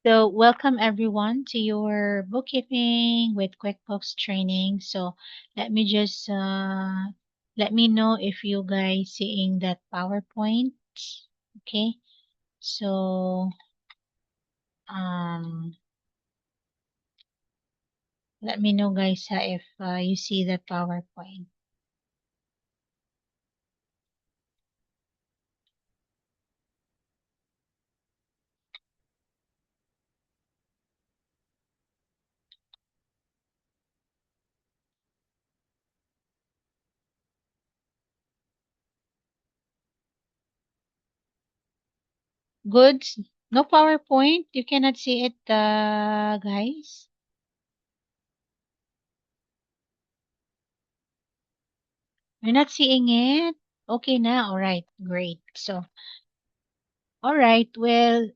So, welcome everyone to your bookkeeping with QuickBooks training. So, let me just let me know if you guys seeing that PowerPoint. Okay. So, um, let me know, guys, if you see that PowerPoint. Good. No PowerPoint. You cannot see it, guys. You're not seeing it. Okay, now. All right. Great. So, all right. Well,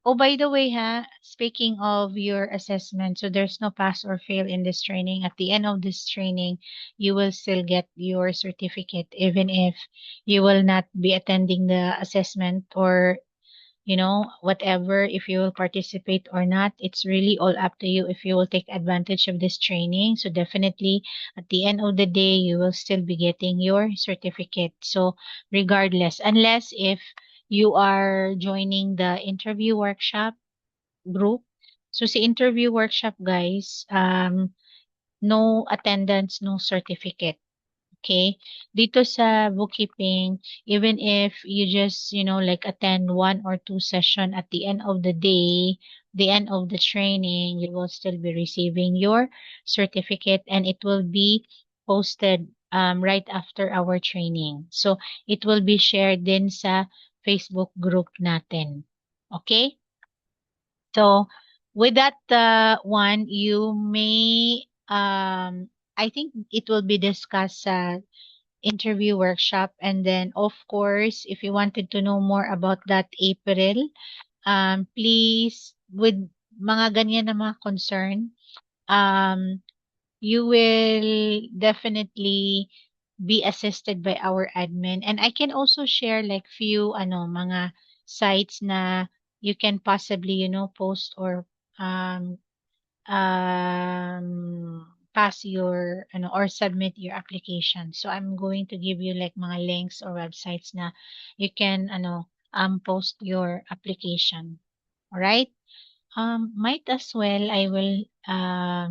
oh, by the way, speaking of your assessment, so there's no pass or fail in this training. At the end of this training, you will still get your certificate, even if you will not be attending the assessment or, whatever, if you will participate or not. It's really all up to you if you will take advantage of this training. So definitely at the end of the day, you will still be getting your certificate. So regardless, unless if you are joining the interview workshop group. So sa interview workshop, guys, no attendance, no certificate. Okay. Dito sa bookkeeping, even if you just, like attend one or two session at the end of the day, the end of the training, you will still be receiving your certificate and it will be posted right after our training. So, it will be shared din sa Facebook group natin. Okay? So, with that one, you may, I think it will be discussed sa interview workshop. And then, of course, if you wanted to know more about that April, please, with mga ganyan na mga concern, um, you will definitely be assisted by our admin. And I can also share like few, mga sites na you can possibly, post or, um, pass your or submit your application. So I'm going to give you like mga links or websites na you can post your application. All right? Might as well I will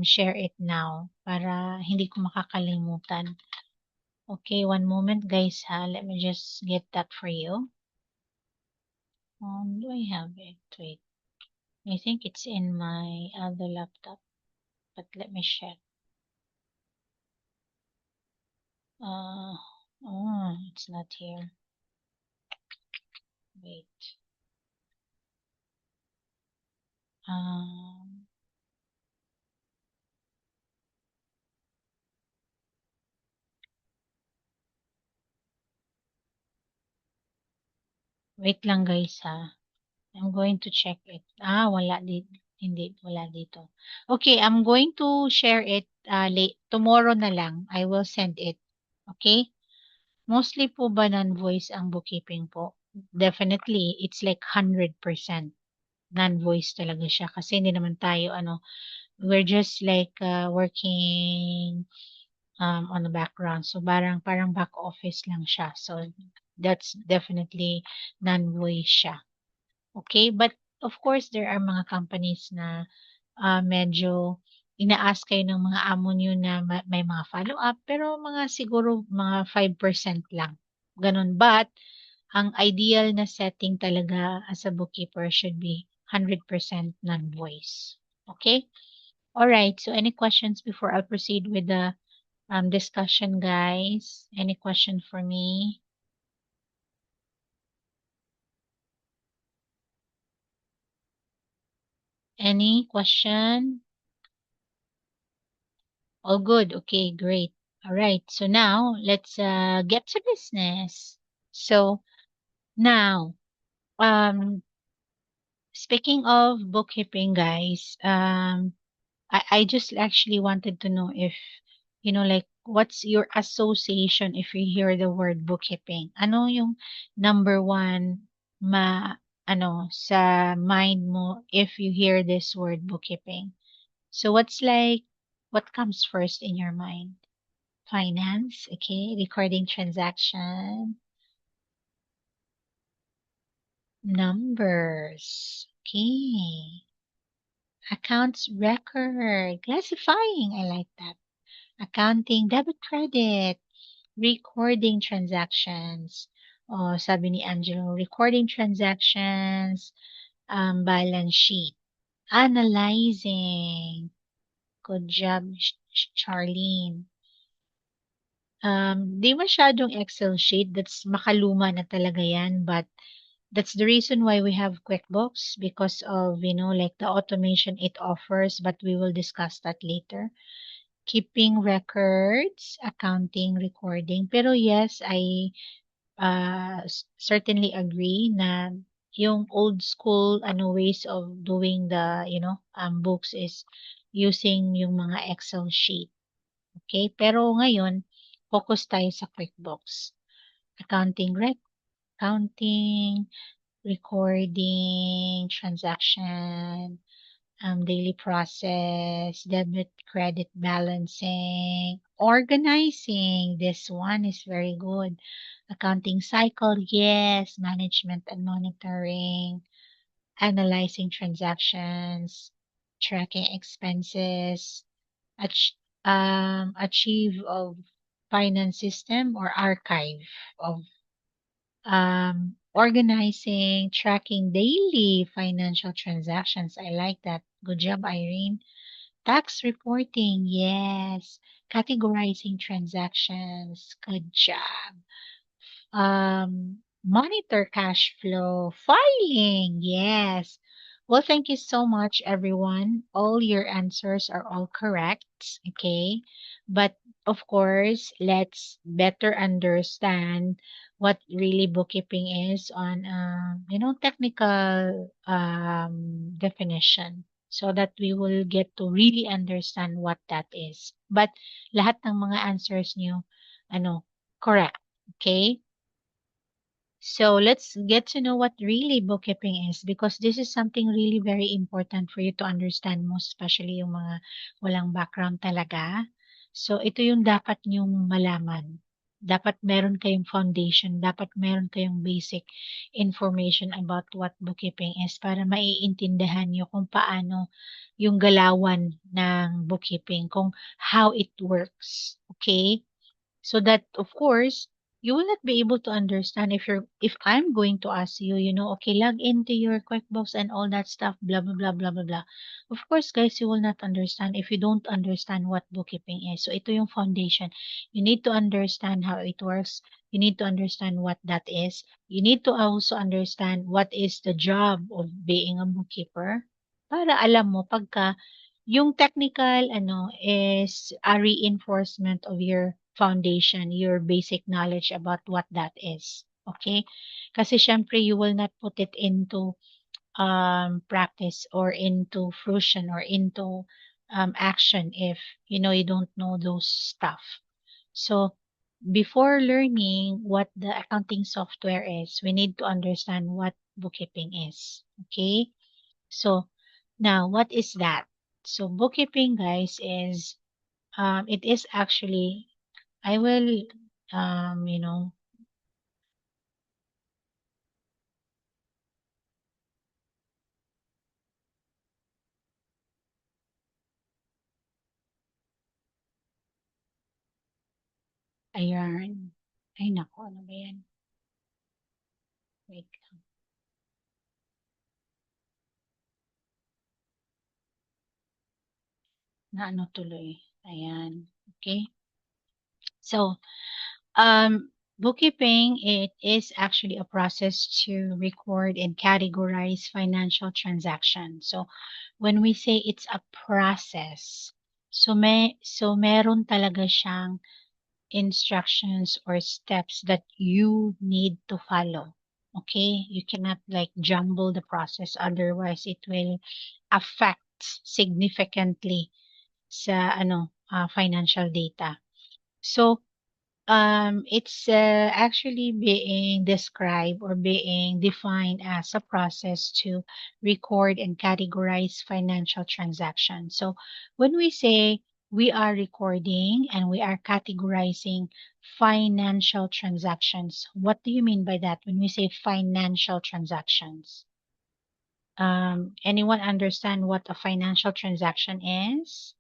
share it now para hindi ko makakalimutan. Okay, one moment guys ha. Let me just get that for you. Do I have it? Wait. I think it's in my other laptop, but let me check. Uh, oh, it's not here. Wait. Um, wait lang guys ha. I'm going to check it. Wala dito. Hindi, wala dito. Okay, I'm going to share it late tomorrow na lang. I will send it. Okay? Mostly po ba non-voice ang bookkeeping po? Definitely, it's like 100% non-voice talaga siya kasi hindi naman tayo we're just like working on the background. So parang back office lang siya. So that's definitely non-voice siya. Okay? But of course, there are mga companies na medyo ina-ask kayo ng mga amo nyo na may mga follow-up, pero mga siguro mga 5% lang. Ganun. But ang ideal na setting talaga as a bookkeeper should be 100% non-voice. Okay? All right. So any questions before I proceed with the discussion, guys? Any question for me? Any question? All good. Okay, great. All right. So now let's get to business. So now, speaking of bookkeeping, guys, I just actually wanted to know if, like, what's your association if you hear the word bookkeeping? Ano yung number one sa mind mo if you hear this word bookkeeping? So what comes first in your mind? Finance, okay, recording transaction, numbers, okay, accounts record, classifying, I like that. Accounting, debit credit, recording transactions. Oh, sabi ni Angelo, recording transactions, balance sheet, analyzing. Good job, Charlene. Di masyadong Excel sheet. That's makaluma na talaga yan. But that's the reason why we have QuickBooks because of, like the automation it offers. But we will discuss that later. Keeping records, accounting, recording. Pero yes, I certainly agree na yung old school ways of doing the books is using yung mga Excel sheet. Okay? Pero ngayon, focus tayo sa QuickBooks. Accounting, recording, transaction, daily process, debit, credit balancing, organizing. This one is very good. Accounting cycle, yes. Management and monitoring, analyzing transactions, tracking expenses, ach- achieve of finance system or archive of organizing, tracking daily financial transactions. I like that. Good job, Irene. Tax reporting, yes. Categorizing transactions. Good job. Monitor cash flow. Filing, yes. Well, thank you so much, everyone. All your answers are all correct. Okay. But of course, let's better understand what really bookkeeping is on, technical definition so that we will get to really understand what that is. But lahat ng mga answers niyo, correct. Okay. So let's get to know what really bookkeeping is because this is something really very important for you to understand, most especially yung mga walang background talaga. So ito yung dapat nyong malaman. Dapat meron kayong foundation, dapat meron kayong basic information about what bookkeeping is para maiintindihan nyo kung paano yung galawan ng bookkeeping, kung how it works. Okay? So that of course you will not be able to understand if I'm going to ask you, okay, log into your QuickBooks and all that stuff, blah blah blah blah blah blah. Of course, guys, you will not understand if you don't understand what bookkeeping is. So ito yung foundation. You need to understand how it works. You need to understand what that is. You need to also understand what is the job of being a bookkeeper para alam mo pagka yung technical is a reinforcement of your foundation, your basic knowledge about what that is. Okay? Kasi syempre you will not put it into practice or into fruition or into action if you don't know those stuff. So before learning what the accounting software is, we need to understand what bookkeeping is. Okay? So now, what is that? So bookkeeping, guys, is it is actually I will um you know ayan. Ay nako, ano ba yan? Wait lang. Na ano tuloy. Ayan. Okay. So, bookkeeping, it is actually a process to record and categorize financial transactions. So, when we say it's a process, so meron talaga siyang instructions or steps that you need to follow. Okay? You cannot like jumble the process, otherwise it will affect significantly sa financial data. So, It's actually being described or being defined as a process to record and categorize financial transactions. So when we say we are recording and we are categorizing financial transactions, what do you mean by that when we say financial transactions? Anyone understand what a financial transaction is?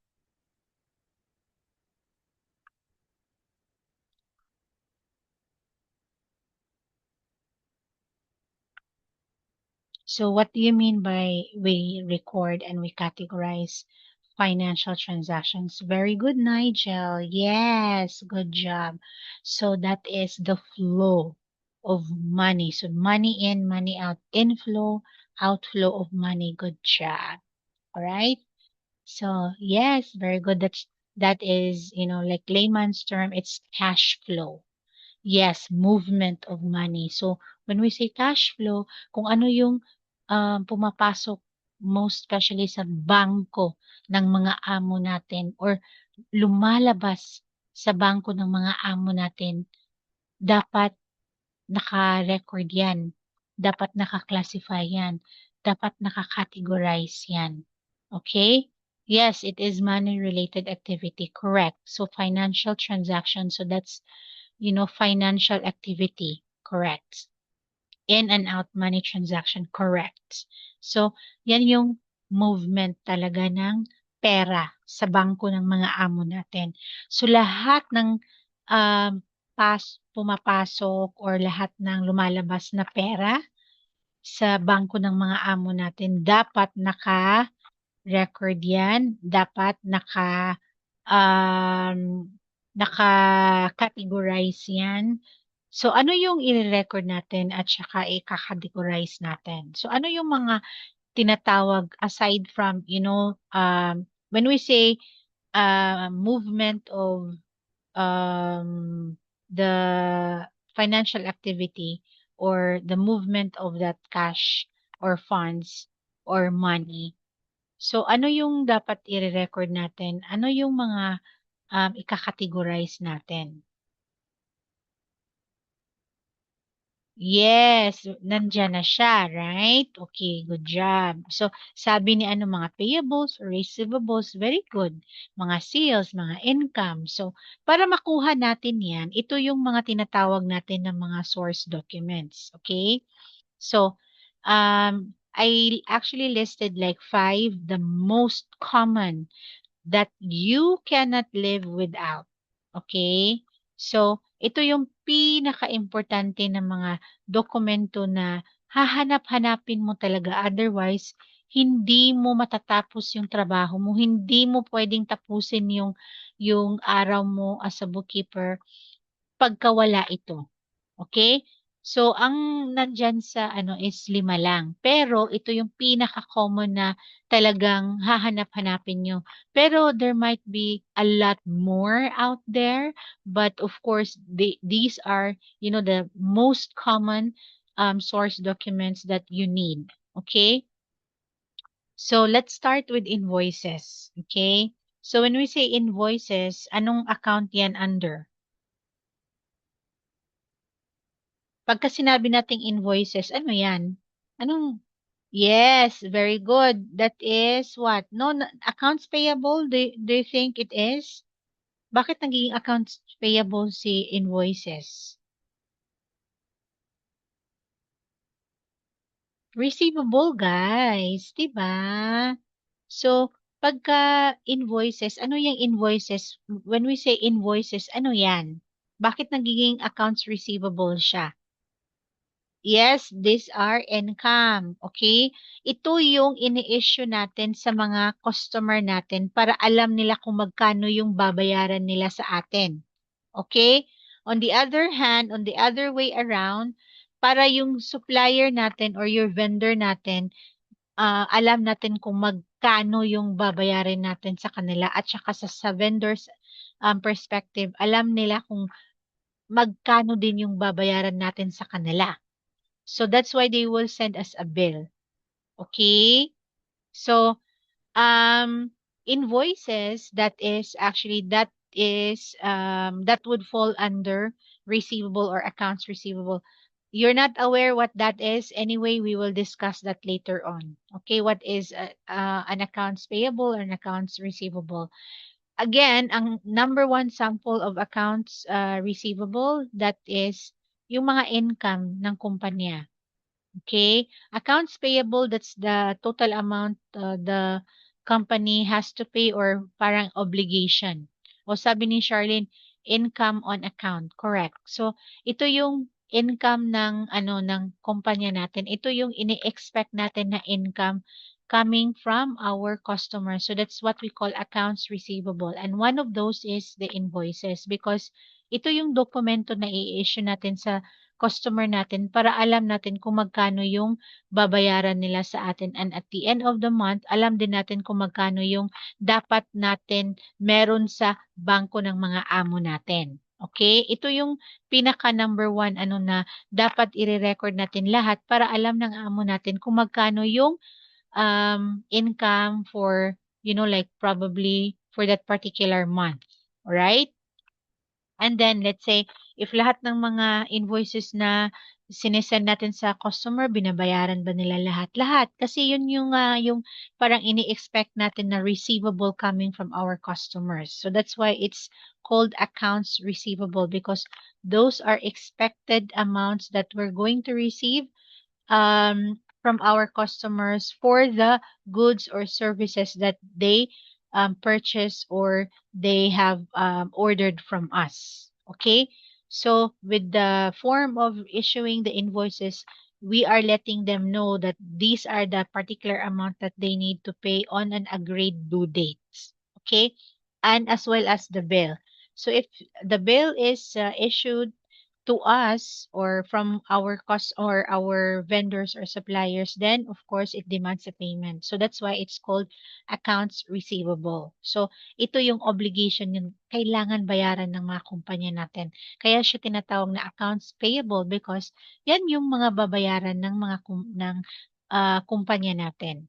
So what do you mean by we record and we categorize financial transactions? Very good, Nigel. Yes, good job. So that is the flow of money. So money in, money out, inflow, outflow of money. Good job. All right. So yes, very good. That is, like layman's term, it's cash flow. Yes, movement of money. So, when we say cash flow, kung ano yung pumapasok most especially sa bangko ng mga amo natin or lumalabas sa bangko ng mga amo natin, dapat naka-record yan. Dapat naka-classify yan. Dapat naka-categorize yan. Okay? Yes, it is money-related activity. Correct. So, financial transaction. So, that's financial activity. Correct. In and out money transaction. Correct. So, yan yung movement talaga ng pera sa bangko ng mga amo natin. So, lahat ng pumapasok or lahat ng lumalabas na pera sa bangko ng mga amo natin, dapat naka-record yan. Dapat naka-categorize yan. So, ano yung i-record natin at saka i-categorize natin? So, ano yung mga tinatawag aside from, when we say movement of the financial activity or the movement of that cash or funds or money. So, ano yung dapat i-record natin? Ano yung mga ika-categorize natin? Yes, nandiyan na siya, right? Okay, good job. So, sabi ni mga payables or receivables, very good. Mga sales, mga income. So, para makuha natin yan, ito yung mga tinatawag natin ng mga source documents. Okay? So, I actually listed like 5, the most common that you cannot live without. Okay? So, ito yung pinaka-importante ng mga dokumento na hahanap-hanapin mo talaga. Otherwise, hindi mo matatapos yung trabaho mo. Hindi mo pwedeng tapusin yung araw mo as a bookkeeper pagka wala ito. Okay? So, ang nandyan sa is 5 lang. Pero, ito yung pinaka-common na talagang hahanap-hanapin nyo. Pero, there might be a lot more out there. But, of course, these are, the most common source documents that you need. Okay? So, let's start with invoices. Okay? So, when we say invoices, anong account yan under? Pagka sinabi nating invoices, ano yan? Anong, yes, very good. That is what? No, accounts payable, do you think it is? Bakit nagiging accounts payable si invoices? Receivable, guys. 'Di ba? So, pagka invoices, ano yung invoices? When we say invoices, ano yan? Bakit nagiging accounts receivable siya? Yes, these are income. Okay? Ito yung ini-issue natin sa mga customer natin para alam nila kung magkano yung babayaran nila sa atin. Okay? On the other hand, on the other way around, para yung supplier natin or your vendor natin, alam natin kung magkano yung babayarin natin sa kanila at saka sa vendors perspective, alam nila kung magkano din yung babayaran natin sa kanila. So that's why they will send us a bill. Okay? So, invoices, that is actually that is that would fall under receivable or accounts receivable. You're not aware what that is. Anyway, we will discuss that later on. Okay, what is an accounts payable or an accounts receivable? Again, ang number one sample of accounts receivable, that is yung mga income ng kumpanya. Okay. Accounts payable, that's the total amount the company has to pay or parang obligation. O sabi ni Charlene, income on account. Correct. So, ito yung income ng ng kumpanya natin. Ito yung ini-expect natin na income coming from our customers. So that's what we call accounts receivable. And one of those is the invoices because ito yung dokumento na i-issue natin sa customer natin para alam natin kung magkano yung babayaran nila sa atin. And at the end of the month, alam din natin kung magkano yung dapat natin meron sa bangko ng mga amo natin. Okay? Ito yung pinaka number one na dapat i-record natin lahat para alam ng amo natin kung magkano yung income for, like probably for that particular month. Alright? And then, let's say, if lahat ng mga invoices na sinesend natin sa customer, binabayaran ba nila lahat-lahat? Kasi yun yung parang ini-expect natin na receivable coming from our customers. So that's why it's called accounts receivable because those are expected amounts that we're going to receive from our customers for the goods or services that they purchase or they have ordered from us. Okay? So, with the form of issuing the invoices, we are letting them know that these are the particular amount that they need to pay on an agreed due dates. Okay? And as well as the bill. So, if the bill is issued to us or from our cost or our vendors or suppliers, then of course it demands a payment. So that's why it's called accounts receivable. So ito yung obligation yung kailangan bayaran ng mga kumpanya natin. Kaya siya tinatawag na accounts payable because yan yung mga babayaran ng mga kumpanya natin.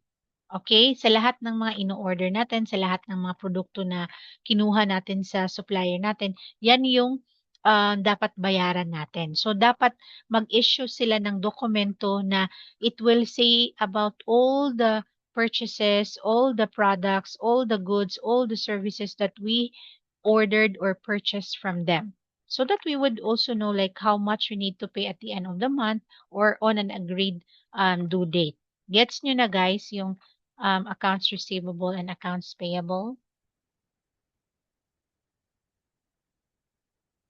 Okay? Sa lahat ng mga ino-order natin, sa lahat ng mga produkto na kinuha natin sa supplier natin, yan yung dapat bayaran natin. So, dapat mag-issue sila ng dokumento na it will say about all the purchases, all the products, all the goods, all the services that we ordered or purchased from them. So that we would also know like how much we need to pay at the end of the month or on an agreed due date. Gets nyo na guys yung accounts receivable and accounts payable?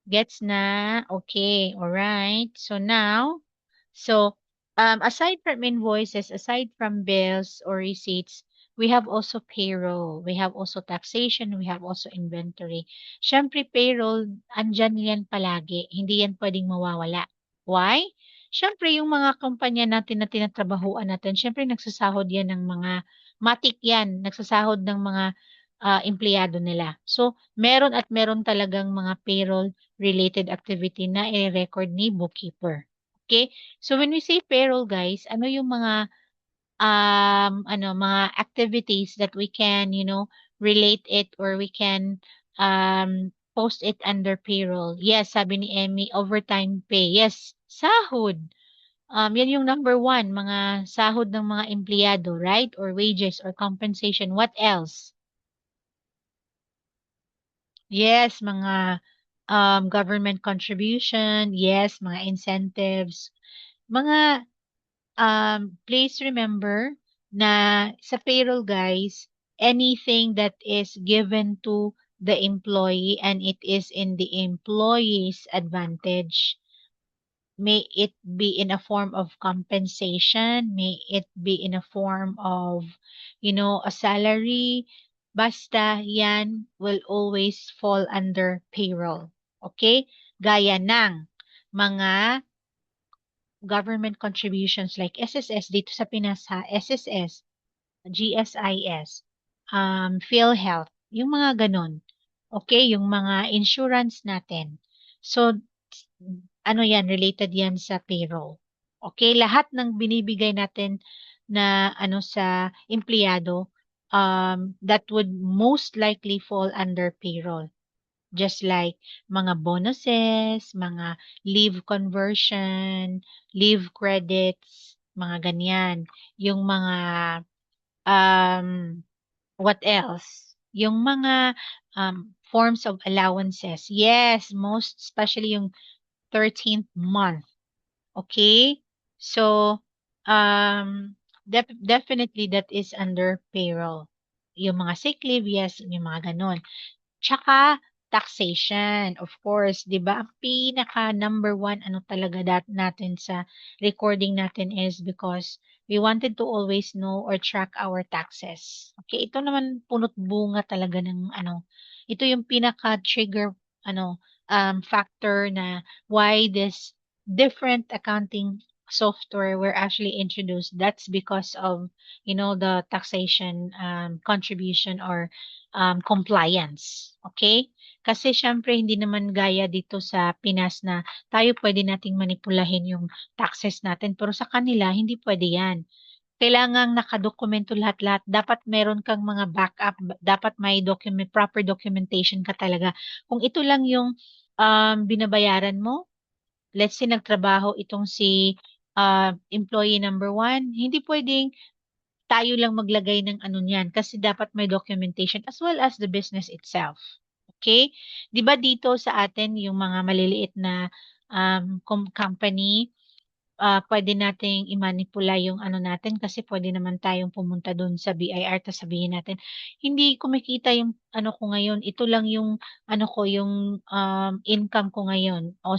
Gets na? Okay, alright. So now, aside from invoices, aside from bills or receipts, we have also payroll. We have also taxation. We have also inventory. Siyempre, payroll, andyan yan palagi. Hindi yan pwedeng mawawala. Why? Siyempre, yung mga kumpanya natin na tinatrabahuan natin, siyempre nagsasahod yan ng mga, matik yan, nagsasahod ng mga empleyado nila. So, meron at meron talagang mga payroll related activity na i-record ni bookkeeper. Okay? So when we say payroll guys, ano yung mga mga activities that we can, relate it or we can post it under payroll. Yes, sabi ni Emmy, overtime pay. Yes, sahod. Yan yung number one, mga sahod ng mga empleyado, right? Or wages or compensation. What else? Yes, mga government contribution, yes, mga incentives, mga please remember na sa payroll guys, anything that is given to the employee and it is in the employee's advantage, may it be in a form of compensation, may it be in a form of, a salary, basta yan will always fall under payroll. Okay? Gaya ng mga government contributions like SSS dito sa Pinas ha, SSS, GSIS, PhilHealth, yung mga ganon. Okay, yung mga insurance natin. So, yan, related yan sa payroll. Okay, lahat ng binibigay natin na sa empleyado, that would most likely fall under payroll. Just like mga bonuses, mga leave conversion, leave credits, mga ganyan. Yung mga, um, what else? Yung mga forms of allowances. Yes, most especially yung 13th month. Okay? So, definitely that is under payroll. Yung mga sick leave, yes, yung mga ganon. Tsaka taxation, of course, 'di ba? Ang pinaka number one ano talaga natin sa recording natin is because we wanted to always know or track our taxes. Okay, ito naman punot bunga talaga ng ano, ito yung pinaka trigger ano factor na why this different accounting software were actually introduced. That's because of the taxation contribution or compliance. Okay? Kasi syempre hindi naman gaya dito sa Pinas na tayo pwede nating manipulahin yung taxes natin. Pero sa kanila, hindi pwede yan. Kailangang nakadokumento lahat-lahat. Dapat meron kang mga backup. Dapat may proper documentation ka talaga. Kung ito lang yung binabayaran mo, let's say nagtrabaho itong si employee number one, hindi pwedeng tayo lang maglagay ng ano niyan kasi dapat may documentation as well as the business itself. Okay? 'Di ba dito sa atin yung mga maliliit na company, pwede nating i-manipula yung ano natin kasi pwede naman tayong pumunta dun sa BIR tapos sabihin natin, hindi kumikita yung ano ko ngayon, ito lang yung ano ko, yung income ko ngayon o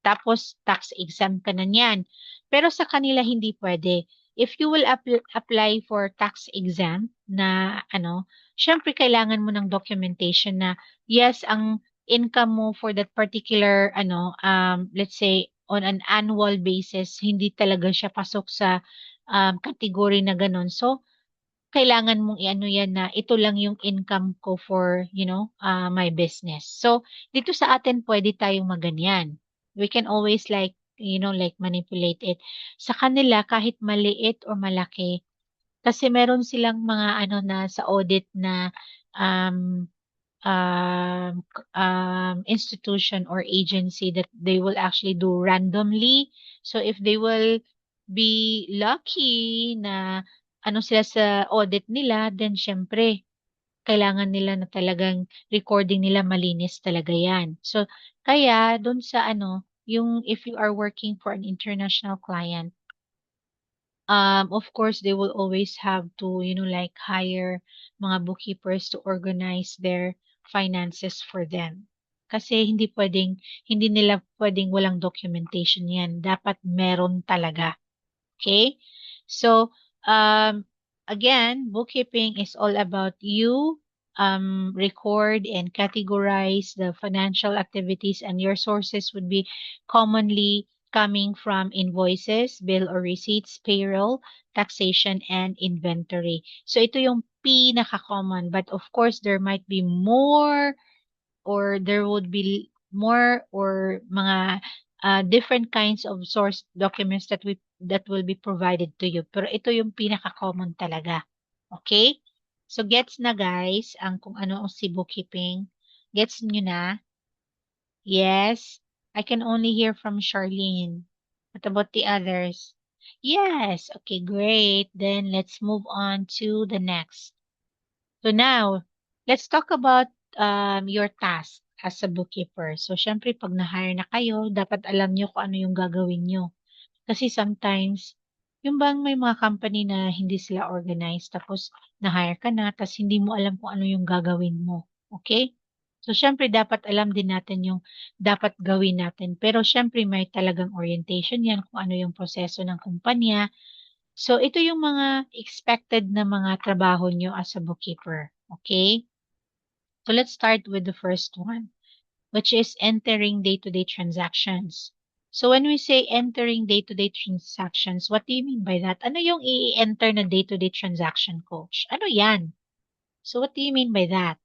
tapos tax exempt ka na niyan. Pero sa kanila hindi pwede. If you will apply for tax exempt na ano, syempre kailangan mo ng documentation na yes, ang income mo for that particular ano, let's say on an annual basis, hindi talaga siya pasok sa category na gano'n. So, kailangan mong i-ano yan na ito lang yung income ko for, my business. So, dito sa atin pwede tayong maganyan. We can always like manipulate it. Sa kanila, kahit maliit or malaki, kasi meron silang mga ano na sa audit na um, institution or agency that they will actually do randomly. So if they will be lucky na ano sila sa audit nila, then syempre, kailangan nila na talagang recording nila malinis talaga yan. So, kaya doon sa ano, yung if you are working for an international client, of course, they will always have to, like hire mga bookkeepers to organize their finances for them. Kasi hindi nila pwedeng walang documentation yan. Dapat meron talaga. Okay? So, again, bookkeeping is all about you record and categorize the financial activities, and your sources would be commonly coming from invoices, bill or receipts, payroll, taxation, and inventory. So, ito yung pinaka-common. But of course, there might be more or there would be more or mga different kinds of source documents that will be provided to you. Pero ito yung pinaka-common talaga. Okay? So gets na guys ang kung ano ang si bookkeeping. Gets nyo na? Yes. I can only hear from Charlene. What about the others? Yes. Okay, great. Then let's move on to the next. So now, let's talk about your task as a bookkeeper. So, syempre, pag na-hire na kayo, dapat alam nyo kung ano yung gagawin nyo. Kasi sometimes, yung bang may mga company na hindi sila organized, tapos na-hire ka na, tapos hindi mo alam kung ano yung gagawin mo. Okay? So, syempre, dapat alam din natin yung dapat gawin natin. Pero, syempre, may talagang orientation yan kung ano yung proseso ng kumpanya. So, ito yung mga expected na mga trabaho nyo as a bookkeeper. Okay? So, let's start with the first one, which is entering day-to-day transactions. So, when we say entering day-to-day transactions, what do you mean by that? Ano yung i-enter na day-to-day transaction, coach? Ano yan? So, what do you mean by that?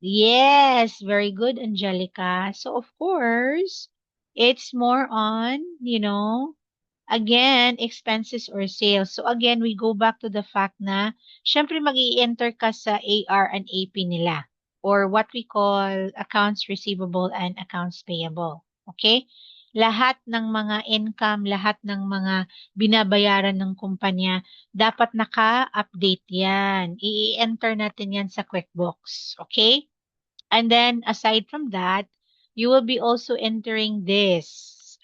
Yes, very good, Angelica. So, of course, it's more on, again, expenses or sales. So again, we go back to the fact na, syempre mag enter ka sa AR and AP nila. or what we call accounts receivable and accounts payable. Okay? Lahat ng mga income, lahat ng mga binabayaran ng kumpanya, dapat naka-update yan. I-enter natin yan sa QuickBooks. Okay? And then, aside from that, you will be also entering this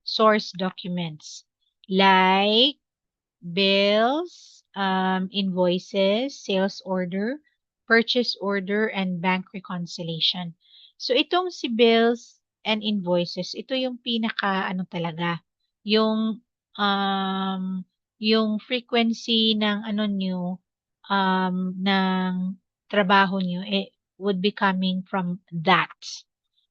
source documents like bills, invoices, sales order, purchase order, and bank reconciliation. So itong si bills and invoices, ito yung pinaka ano talaga, yung yung frequency ng ano nyo, ng trabaho nyo, it would be coming from that.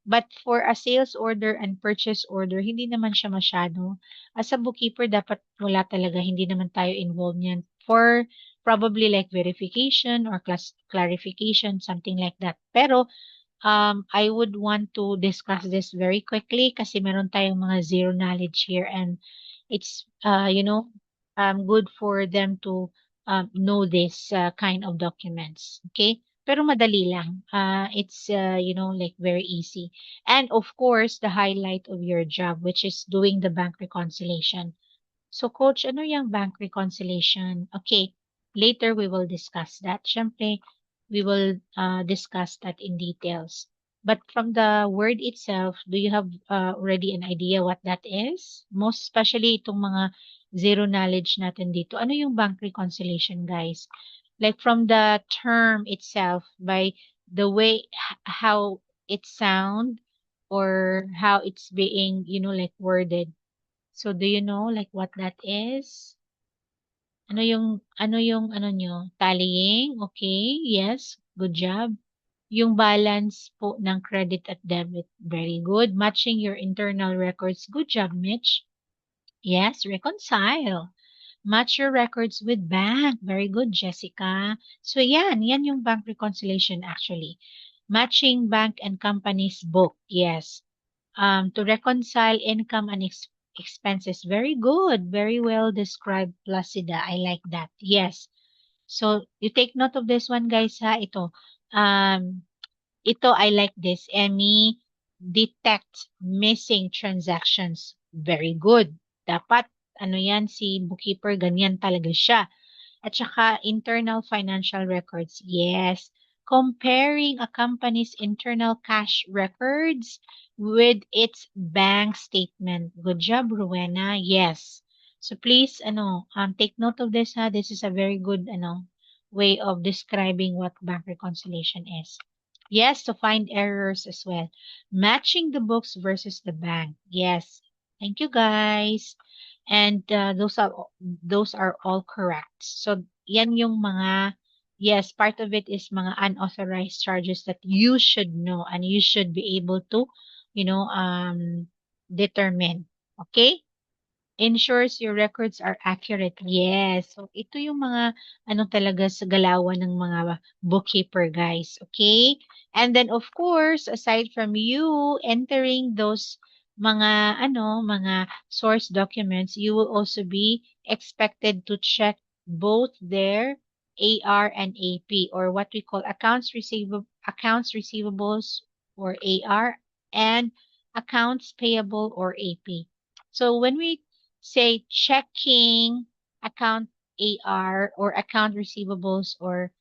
But for a sales order and purchase order, hindi naman siya masyado. As a bookkeeper, dapat wala talaga, hindi naman tayo involved niyan. For probably like verification or clarification, something like that. Pero I would want to discuss this very quickly kasi meron tayong mga zero knowledge here and it's, good for them to know this kind of documents. Okay? Pero madali lang. It's, like very easy. And of course, the highlight of your job, which is doing the bank reconciliation. So, Coach, ano yung bank reconciliation? Okay, later we will discuss that. Siyempre, we will discuss that in details. But from the word itself, do you have already an idea what that is? Most especially itong mga zero knowledge natin dito. Ano yung bank reconciliation, guys? Like from the term itself, by the way how it sound or how it's being, like worded. So do you know like what that is? Ano nyo? Tallying? Okay, yes, good job. Yung balance po ng credit at debit. Very good. Matching your internal records. Good job, Mitch. Yes, reconcile. Match your records with bank. Very good, Jessica. So yan yung bank reconciliation actually. Matching bank and company's book. Yes. To reconcile income and expenses. Very good. Very well described, Placida. I like that. Yes. So, you take note of this one, guys, ha? Ito, I like this. Emmy, detect missing transactions. Very good. Dapat, ano yan, si bookkeeper, ganyan talaga siya. At saka internal financial records. Yes. Comparing a company's internal cash records with its bank statement. Good job, Rowena. Yes. So please, take note of this, ha. This is a very good, way of describing what bank reconciliation is. Yes, to find errors as well. Matching the books versus the bank. Yes. Thank you, guys. And those are all correct. So yan yung mga, yes, part of it is mga unauthorized charges that you should know and you should be able to, determine. Okay? Ensures your records are accurate. Yes. So, ito yung mga, talaga sa galawan ng mga bookkeeper, guys. Okay? And then, of course, aside from you entering those mga source documents, you will also be expected to check both their AR and AP, or what we call accounts receivables or AR, and accounts payable or AP. So when we say checking account AR or account receivables or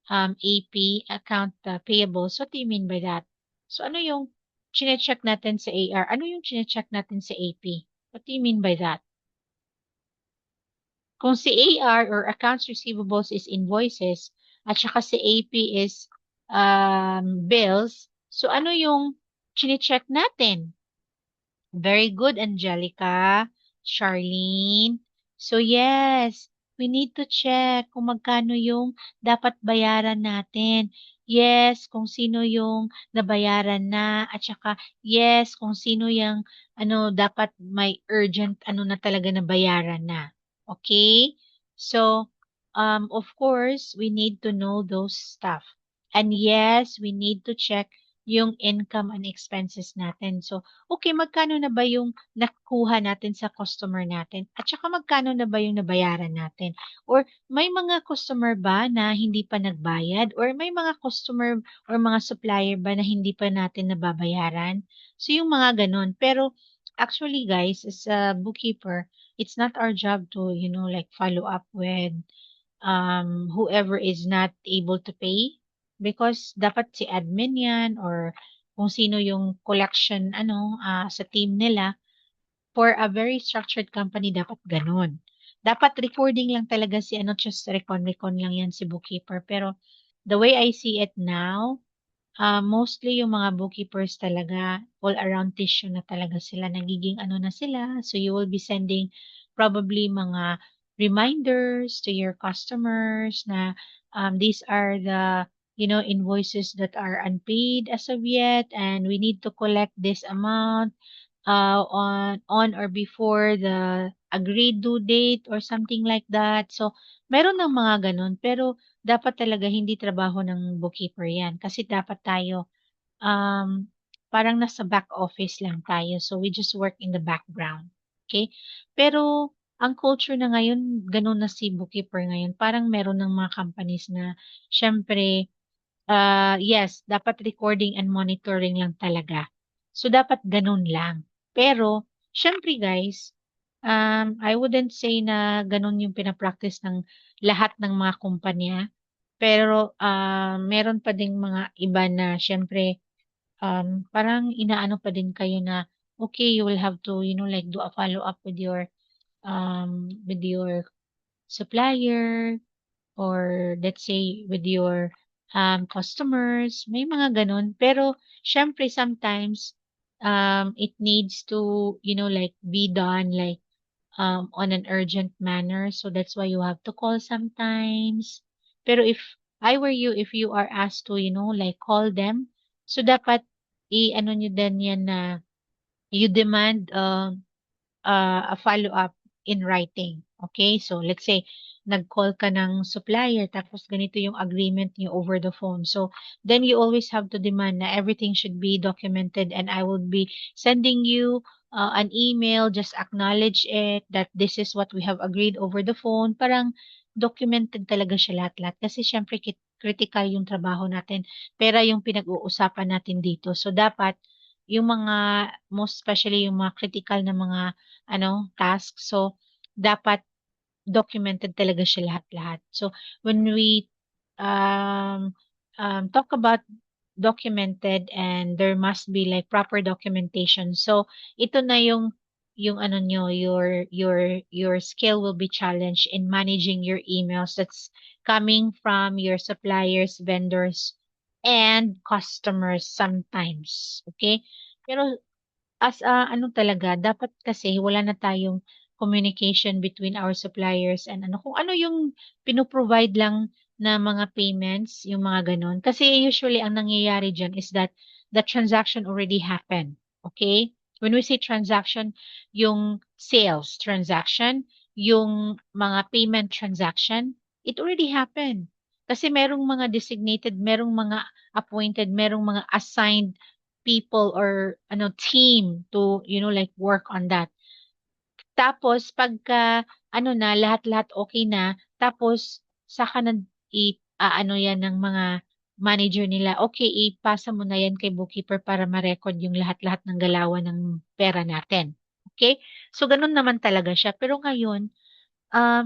AP, account payables. What do you mean by that? So ano yung chine-check natin sa AR? Ano yung chine-check natin sa AP? What do you mean by that? Kung si AR or accounts receivables is invoices at saka si AP is bills, so ano yung chine-check natin? Very good, Angelica. Charlene. So yes, we need to check kung magkano yung dapat bayaran natin. Yes, kung sino yung nabayaran na at saka yes, kung sino yung dapat may urgent na talaga na bayaran na. Okay? So, of course, we need to know those stuff. And yes, we need to check yung income and expenses natin. So, okay, magkano na ba yung nakuha natin sa customer natin? At saka magkano na ba yung nabayaran natin? Or may mga customer ba na hindi pa nagbayad? Or may mga customer or mga supplier ba na hindi pa natin nababayaran? So, yung mga ganun. Pero, actually, guys, as a bookkeeper, it's not our job to, like follow up with whoever is not able to pay because dapat si admin yan or kung sino yung collection sa team nila. For a very structured company, dapat ganun. Dapat recording lang talaga si just recon lang yan si bookkeeper. Pero the way I see it now, mostly yung mga bookkeepers talaga, all around tissue na talaga sila. Nagiging na sila. So you will be sending probably mga reminders to your customers na these are the invoices that are unpaid as of yet and we need to collect this amount on or before the agreed due date or something like that. So, meron ng mga ganun. Pero, dapat talaga hindi trabaho ng bookkeeper yan. Kasi dapat tayo, um, parang nasa back office lang tayo. So, we just work in the background. Okay? Pero, ang culture na ngayon, ganun na si bookkeeper ngayon. Parang meron ng mga companies na, syempre, yes, dapat recording and monitoring lang talaga. So, dapat ganun lang. Pero, syempre guys, I wouldn't say na ganun yung pinapractice ng lahat ng mga kumpanya. Pero, meron pa ding mga iba na syempre, parang inaano pa din kayo na, okay, you will have to, like do a follow-up with your supplier, or let's say with your customers, may mga ganun. Pero syempre sometimes it needs to, like be done like on an urgent manner. So that's why you have to call sometimes. Pero if I were you, if you are asked to, like call them, so dapat i-ano nyo din yan na you demand a follow-up in writing. Okay? So, let's say, nag-call ka ng supplier, tapos ganito yung agreement niyo over the phone. So, then you always have to demand na everything should be documented and I will be sending you an email, just acknowledge it, that this is what we have agreed over the phone. Parang documented talaga siya lahat-lahat. Kasi syempre, critical yung trabaho natin. Pera yung pinag-uusapan natin dito. So, dapat, yung mga, most especially yung mga critical na mga task. So, dapat documented talaga siya lahat-lahat. So, when we um, talk about documented and there must be like proper documentation. So, ito na yung nyo, your skill will be challenged in managing your emails that's coming from your suppliers, vendors, and customers sometimes. Okay? Pero as a talaga, dapat kasi wala na tayong communication between our suppliers and kung ano yung pino-provide lang na mga payments, yung mga gano'n. Kasi usually ang nangyayari diyan is that the transaction already happened. Okay? When we say transaction, yung sales transaction, yung mga payment transaction, it already happened. Kasi merong mga designated, merong mga appointed, merong mga assigned people or team to like work on that. Tapos pagka na lahat-lahat okay na, tapos saka yan ng mga manager nila, okay, ipasa mo na yan kay bookkeeper para ma-record yung lahat-lahat ng galawan ng pera natin. Okay? So ganun naman talaga siya. Pero ngayon,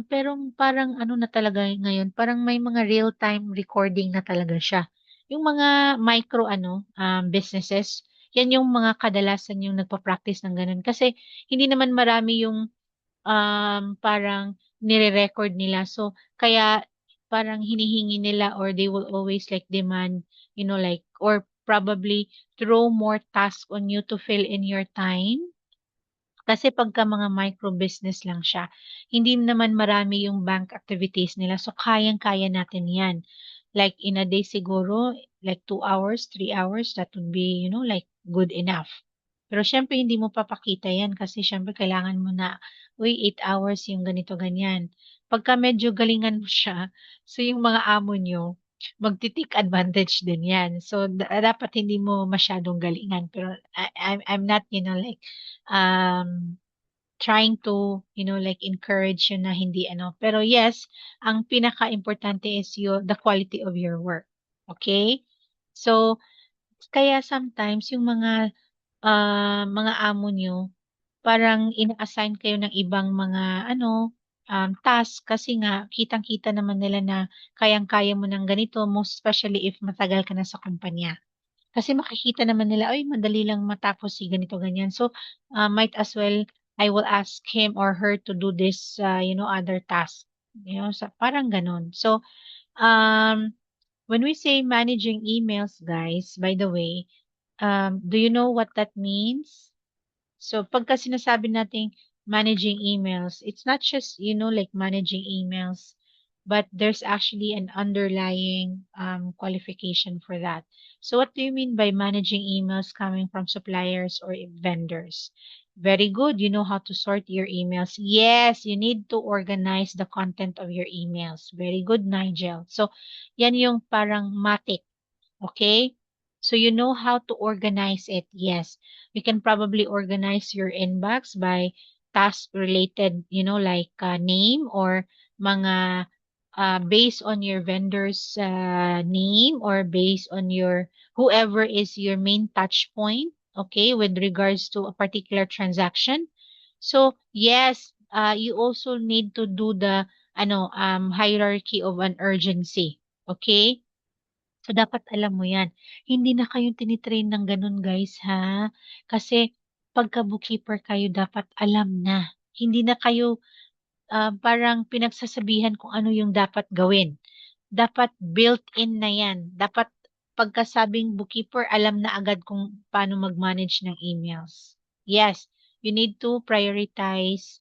pero parang na talaga ngayon, parang may mga real-time recording na talaga siya. Yung mga micro businesses, yan yung mga kadalasan yung nagpa-practice ng ganun. Kasi hindi naman marami yung parang nire-record nila. So, kaya parang hinihingi nila or they will always like demand, like, or probably throw more tasks on you to fill in your time kasi pagka mga micro business lang siya, hindi naman marami yung bank activities nila. So, kayang-kaya natin yan. Like, in a day siguro, like 2 hours, 3 hours, that would be, like good enough. Pero syempre, hindi mo papakita yan kasi syempre, kailangan mo na, uy, 8 hours yung ganito, ganyan. Pagka medyo galingan mo siya, so yung mga amo nyo, magti-take advantage din 'yan. So, dapat hindi mo masyadong galingan. Pero I'm not, like, um, trying to, like, encourage you na hindi ano. Pero yes, ang pinaka-importante is the quality of your work. Okay? So, kaya sometimes yung mga amo niyo, parang ina-assign kayo ng ibang mga ano, task kasi nga kitang-kita naman nila na kayang-kaya mo ng ganito, most especially if matagal ka na sa kumpanya. Kasi makikita naman nila, "Ay, madali lang matapos si ganito, ganyan." So, might as well I will ask him or her to do this, other task. Parang gano'n. So, um, when we say managing emails, guys, by the way, do you know what that means? So, pagka sinasabi nating managing emails, it's not just, like managing emails, but there's actually an underlying qualification for that. So, what do you mean by managing emails coming from suppliers or vendors? Very good. You know how to sort your emails. Yes, you need to organize the content of your emails. Very good, Nigel. So, yan yung parang matik. Okay? So you know how to organize it. Yes. You can probably organize your inbox by task related, like name or mga based on your vendor's name or based on your whoever is your main touch point, okay, with regards to a particular transaction. So yes, you also need to do the hierarchy of an urgency. Okay? So, dapat alam mo 'yan. Hindi na kayo tini-train ng gano'n, guys, ha. Kasi pagka bookkeeper kayo dapat alam na. Hindi na kayo, parang pinagsasabihan kung ano yung dapat gawin. Dapat built-in na 'yan. Dapat pagkasabing bookkeeper, alam na agad kung paano mag-manage ng emails. Yes, you need to prioritize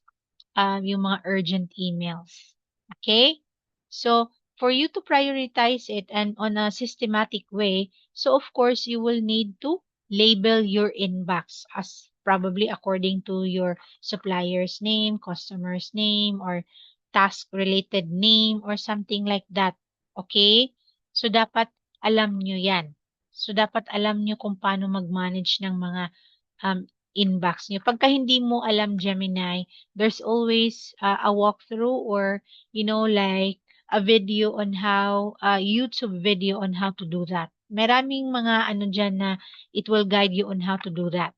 yung mga urgent emails. Okay? So, for you to prioritize it and on a systematic way, so of course, you will need to label your inbox as probably according to your supplier's name, customer's name, or task-related name, or something like that. Okay? So, dapat alam nyo yan. So, dapat alam nyo kung paano mag-manage ng mga inbox nyo. Pagka hindi mo alam Gemini, there's always a walkthrough or, like a video on how, YouTube video on how to do that. Maraming mga ano dyan na it will guide you on how to do that.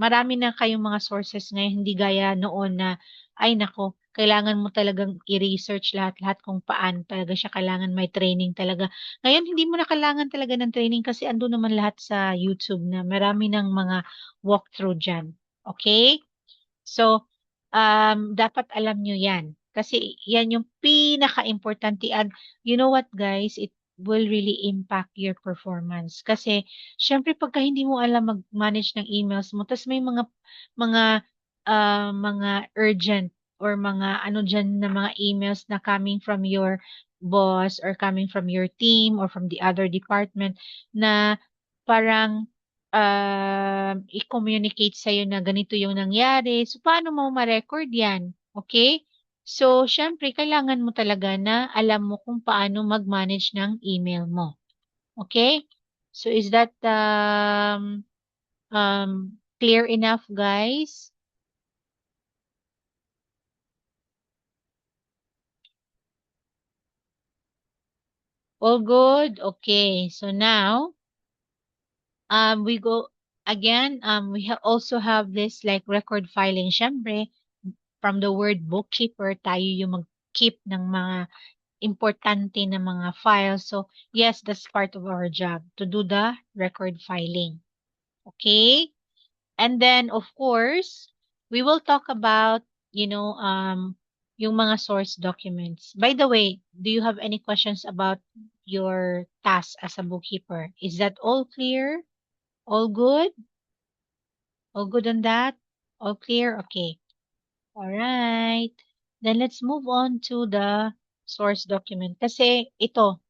Marami na kayong mga sources ngayon, hindi gaya noon na, ay nako, kailangan mo talagang i-research lahat-lahat kung paano talaga siya, kailangan may training talaga. Ngayon, hindi mo na kailangan talaga ng training kasi ando naman lahat sa YouTube na marami ng mga walkthrough dyan. Okay? So, dapat alam nyo yan. Kasi yan yung pinaka-importante. And you know what, guys? It will really impact your performance. Kasi, syempre, pagka hindi mo alam mag-manage ng emails mo, tas may mga, mga urgent or mga ano dyan na mga emails na coming from your boss or coming from your team or from the other department na parang i-communicate sa'yo na ganito yung nangyari. So, paano mo ma-record yan? Okay? So, syempre, kailangan mo talaga na alam mo kung paano mag-manage ng email mo. Okay? So, is that clear enough, guys? All good? Okay. So, now, we go again, we also have this like record filing. Syempre, from the word bookkeeper, tayo yung mag-keep ng mga importante na mga files. So, yes, that's part of our job to do the record filing. Okay? And then, of course, we will talk about, yung mga source documents. By the way, do you have any questions about your task as a bookkeeper? Is that all clear? All good? All good on that? All clear? Okay. All right. Then let's move on to the source document. Kasi ito,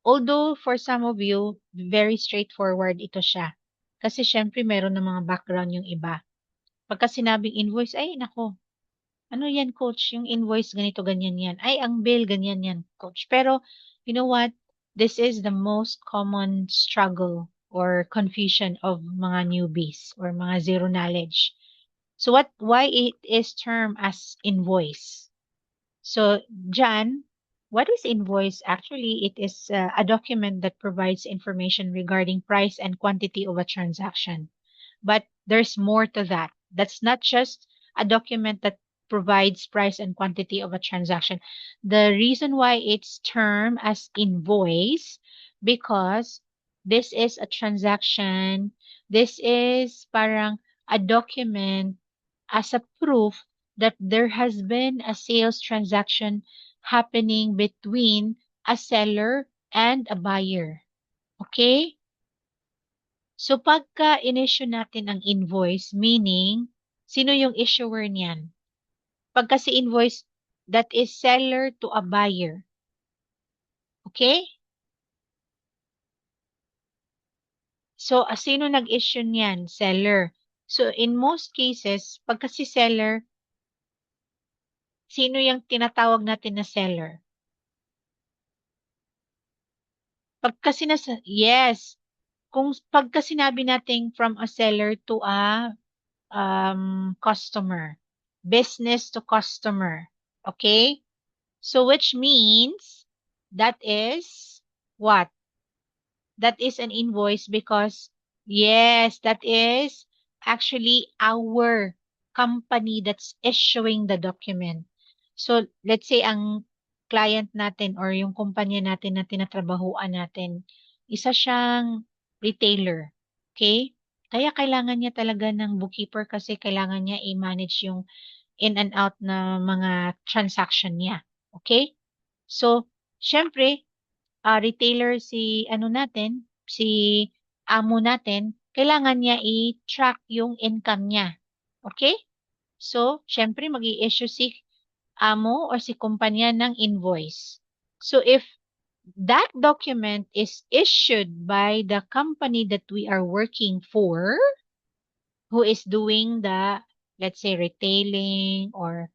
although for some of you, very straightforward ito siya. Kasi syempre meron ng mga background yung iba. Pagka sinabing invoice, ay nako, ano yan coach? Yung invoice ganito, ganyan yan. Ay, ang bill, ganyan yan coach. Pero, you know what? This is the most common struggle or confusion of mga newbies or mga zero knowledge. So why it is termed as invoice? So, Jan, what is invoice? Actually, it is a document that provides information regarding price and quantity of a transaction. But there's more to that. That's not just a document that provides price and quantity of a transaction. The reason why it's termed as invoice because this is a transaction. This is parang a document as a proof that there has been a sales transaction happening between a seller and a buyer. Okay? So pagka in-issue natin ang invoice, meaning, sino yung issuer niyan? Pagka si invoice, that is seller to a buyer. Okay? So, sino nag-issue niyan? Seller. So, in most cases, pagka si seller, sino yung tinatawag natin na seller? Pagka yes, kung pagka sinabi natin from a seller to a customer, business to customer, okay? So which means that is what? That is an invoice because yes, that is actually our company that's issuing the document. So let's say ang client natin or yung kumpanya natin na tinatrabahuan natin, isa siyang retailer. Okay? Kaya kailangan niya talaga ng bookkeeper kasi kailangan niya i-manage yung in and out na mga transaction niya. Okay? So, syempre, retailer si ano natin, si amo natin, kailangan niya i-track yung income niya. Okay? So, syempre, mag-i-issue si amo or si kumpanya ng invoice. So, if that document is issued by the company that we are working for, who is doing the, let's say, retailing or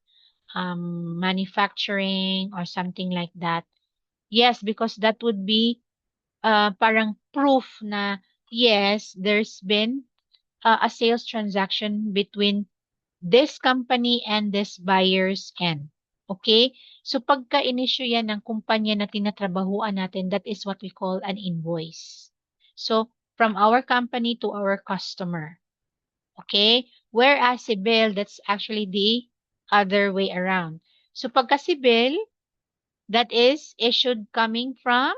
manufacturing or something like that. Yes, because that would be parang proof na yes, there's been a sales transaction between this company and this buyer's end. Okay? So pagka in-issue yan ng kumpanya na tinatrabahuan natin, that is what we call an invoice. So from our company to our customer. Okay? Whereas si bill, that's actually the other way around. So pagka si bill, that is issued coming from,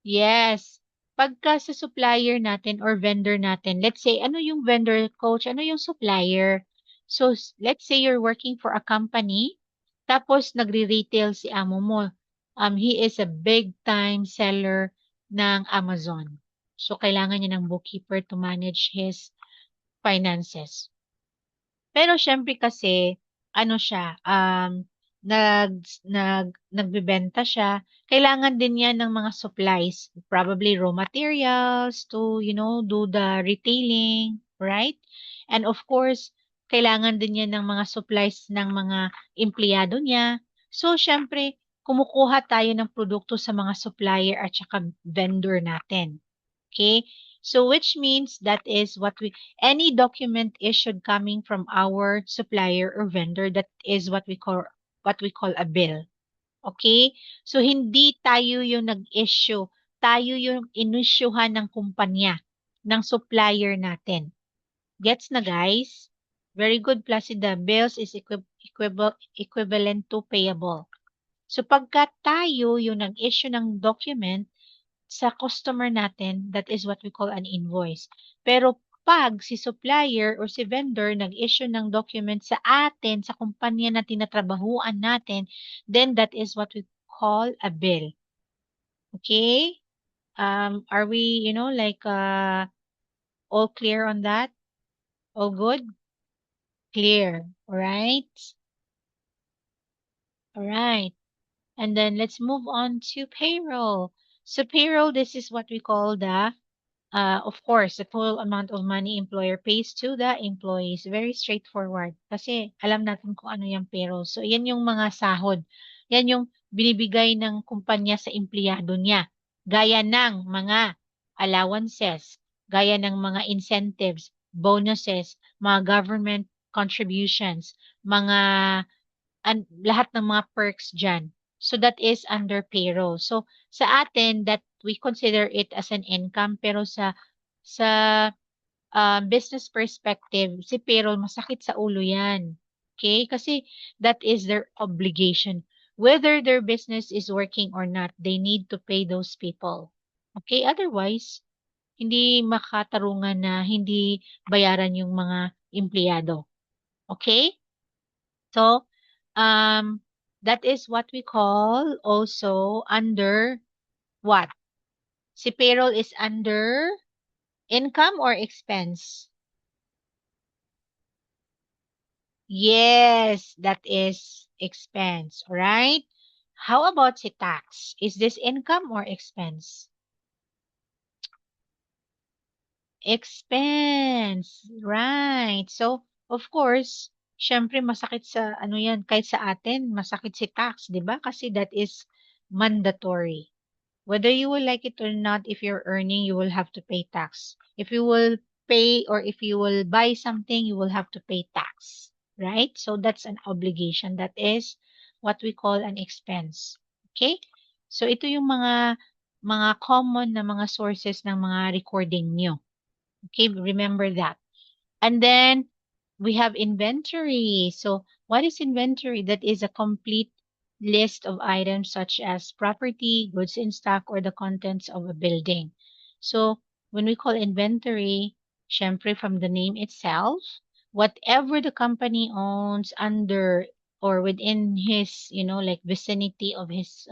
yes, pagka sa supplier natin or vendor natin, let's say, ano yung vendor, coach, ano yung supplier? So, let's say you're working for a company, tapos nagre-retail si amo mo. He is a big time seller ng Amazon. So, kailangan niya ng bookkeeper to manage his finances. Pero syempre kasi, ano siya, nagbebenta siya, kailangan din niya ng mga supplies, probably raw materials to, do the retailing, right? And of course, kailangan din niya ng mga supplies ng mga empleyado niya. So, syempre, kumukuha tayo ng produkto sa mga supplier at saka vendor natin. Okay? So which means that is any document issued coming from our supplier or vendor, that is what we call a bill. Okay? So hindi tayo yung nag-issue, tayo yung inissuehan ng kumpanya, ng supplier natin. Gets na guys? Very good, Placida. Bills is equivalent to payable. So pagka tayo yung nag-issue ng document, sa customer natin, that is what we call an invoice. Pero pag si supplier or si vendor nag-issue ng document sa atin, sa kumpanya na tinatrabahuan natin, then that is what we call a bill. Okay? Are we, all clear on that? All good? Clear. All right? All right. And then let's move on to payroll. So payroll, this is what we call the of course, the total amount of money employer pays to the employees. Very straightforward. Kasi alam natin kung ano yung payroll. So, yan yung mga sahod. Yan yung binibigay ng kumpanya sa empleyado niya. gaya ng mga allowances, gaya ng mga incentives, bonuses, mga government contributions, mga lahat ng mga perks dyan. So that is under payroll. So sa atin that we consider it as an income pero sa business perspective, si payroll masakit sa ulo 'yan. Okay? Kasi that is their obligation. Whether their business is working or not, they need to pay those people. Okay? Otherwise, hindi makatarungan na hindi bayaran yung mga empleyado. Okay? So, that is what we call also under what? Si payroll is under income or expense? Yes, that is expense, all right? How about si tax? Is this income or expense? Expense, right. So, of course, syempre masakit sa ano yan, kahit sa atin, masakit si tax, 'di ba? Kasi that is mandatory. Whether you will like it or not, if you're earning, you will have to pay tax. If you will pay or if you will buy something, you will have to pay tax, right? So that's an obligation. That is what we call an expense. Okay? So ito yung mga common na mga sources ng mga recording nyo. Okay, remember that. And then we have inventory. So what is inventory? That is a complete list of items such as property, goods in stock, or the contents of a building. So when we call inventory, syempre from the name itself, whatever the company owns under or within his, like vicinity of his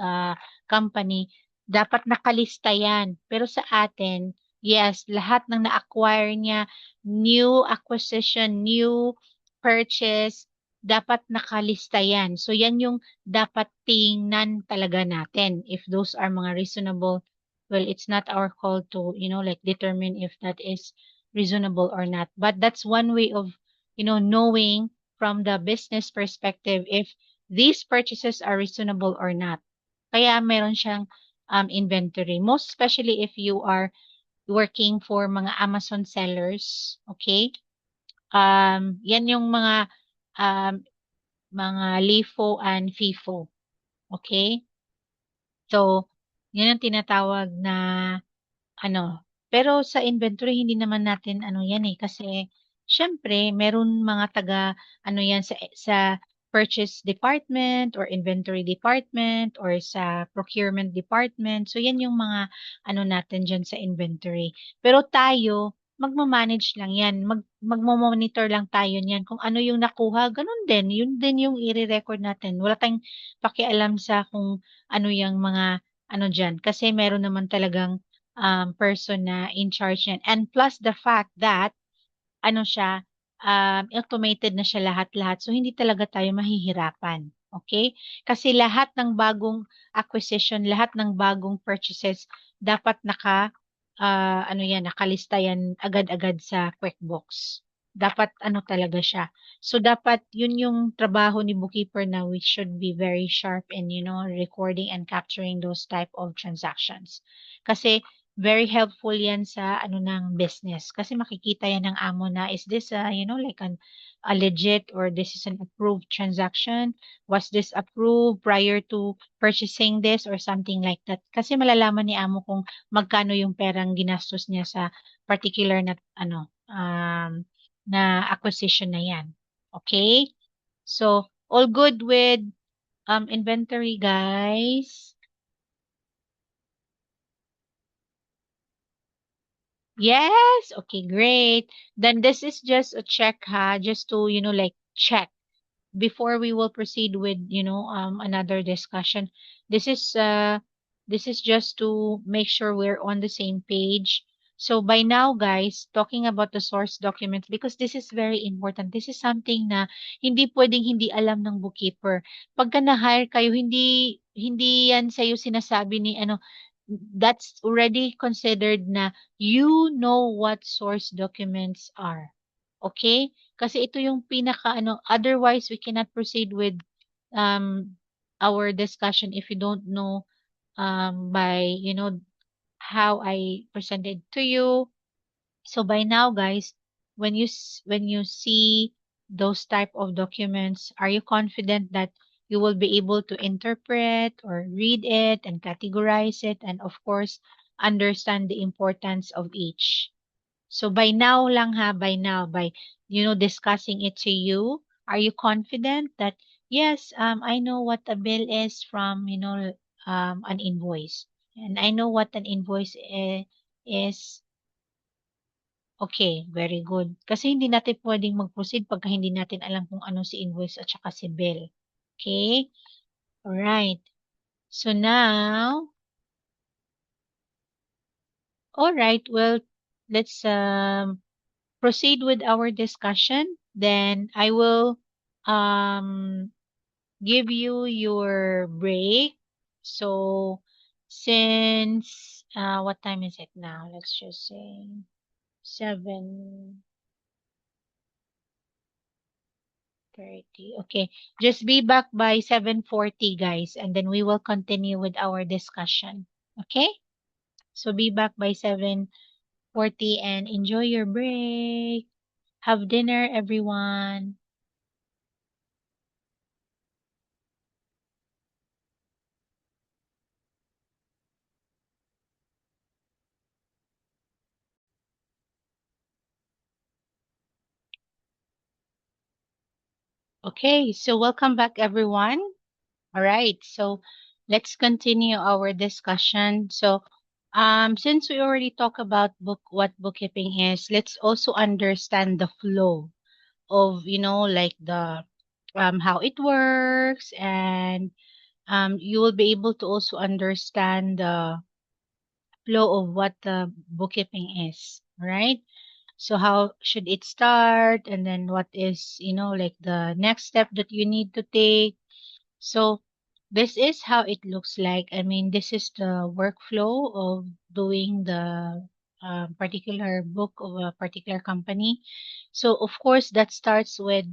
company, dapat nakalista yan. Pero sa atin, yes, lahat ng na-acquire niya, new acquisition, new purchase, dapat nakalista yan. So, yan yung dapat tingnan talaga natin. If those are mga reasonable, well, it's not our call to, like determine if that is reasonable or not. But that's one way of, knowing from the business perspective if these purchases are reasonable or not. Kaya meron siyang inventory. Most especially if you are working for mga Amazon sellers, okay? Yan yung um, mga LIFO and FIFO. Okay? So, yan ang tinatawag na ano, pero sa inventory hindi naman natin ano yan eh kasi syempre meron mga taga ano yan sa purchase department or inventory department or sa procurement department. So yan yung mga ano natin diyan sa inventory. Pero tayo magma-manage lang yan. Magmo-monitor lang tayo niyan. Kung ano yung nakuha, ganun din. Yun din yung i-record natin. Wala tayong pakialam sa kung ano yung mga ano diyan. Kasi meron naman talagang person na in charge niyan. And plus the fact that, ano siya, automated na siya lahat-lahat. So, hindi talaga tayo mahihirapan. Okay? Kasi lahat ng bagong acquisition, lahat ng bagong purchases, dapat ano yan, nakalista yan agad-agad sa QuickBooks. Dapat ano talaga siya. So, dapat yun yung trabaho ni bookkeeper na we should be very sharp in, recording and capturing those type of transactions. Kasi, very helpful yan sa ano ng business kasi makikita yan ng amo na is this like a legit or this is an approved transaction, was this approved prior to purchasing this or something like that kasi malalaman ni amo kung magkano yung perang ginastos niya sa particular na ano na acquisition na yan. Okay, so all good with inventory, guys? Yes. Okay, great. Then this is just a check, ha, just to, like check before we will proceed with, another discussion. This is this is just to make sure we're on the same page. So by now, guys, talking about the source documents because this is very important. This is something na hindi pwedeng hindi alam ng bookkeeper. Pagka na-hire kayo, hindi yan sa'yo sinasabi ni ano, that's already considered na you know what source documents are. Okay? Kasi ito yung pinaka ano, otherwise we cannot proceed with um our discussion if you don't know by how I presented to you. So by now, guys, when you see those type of documents, are you confident that you will be able to interpret or read it and categorize it, and of course, understand the importance of each? So by now lang ha, by now, by discussing it to you, are you confident that yes, I know what a bill is from an invoice, and I know what an invoice is. Okay, very good. Kasi hindi natin pwedeng mag-proceed pagka hindi natin alam kung ano si invoice at saka si bill. Okay? Alright. So now, alright, well, let's proceed with our discussion. Then I will um give you your break. So since what time is it now? Let's just say 7:30. Okay. Just be back by 7:40, guys, and then we will continue with our discussion. Okay? So be back by 7:40 and enjoy your break. Have dinner, everyone. Okay, so welcome back, everyone. All right, so let's continue our discussion. So, since we already talked about what bookkeeping is, let's also understand the flow of, like the how it works, and you will be able to also understand the flow of what the bookkeeping is, right? So how should it start, and then what is, like the next step that you need to take. So this is how it looks like. I mean, this is the workflow of doing the particular book of a particular company. So of course, that starts with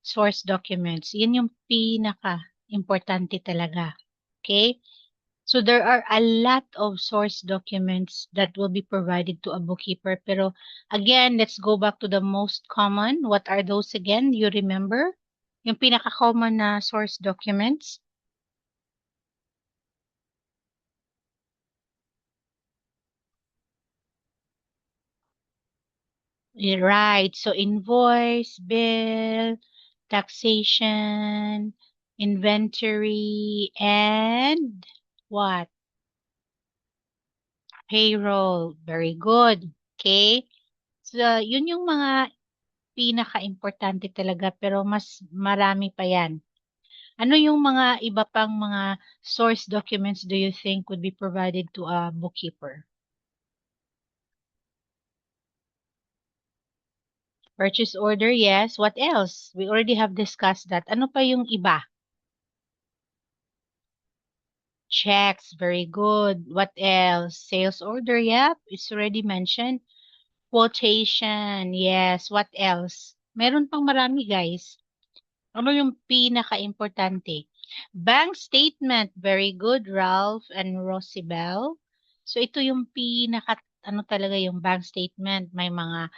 source documents. Yun yung pinaka-importante talaga. Okay? So there are a lot of source documents that will be provided to a bookkeeper. Pero again, let's go back to the most common. What are those again? You remember? Yung pinaka-common na source documents? Right. So invoice, bill, taxation, inventory, and what? Payroll. Very good. Okay. So yun yung mga pinaka-importante talaga, pero mas marami pa yan. Ano yung mga iba pang mga source documents do you think would be provided to a bookkeeper? Purchase order, yes. What else? We already have discussed that. Ano pa yung iba? Checks, very good. What else? Sales order, yep. It's already mentioned. Quotation, yes. What else? Meron pang marami, guys. Ano yung pinaka-importante? Bank statement. Very good, Ralph and Rosibel. So, ito yung ano talaga yung bank statement. May mga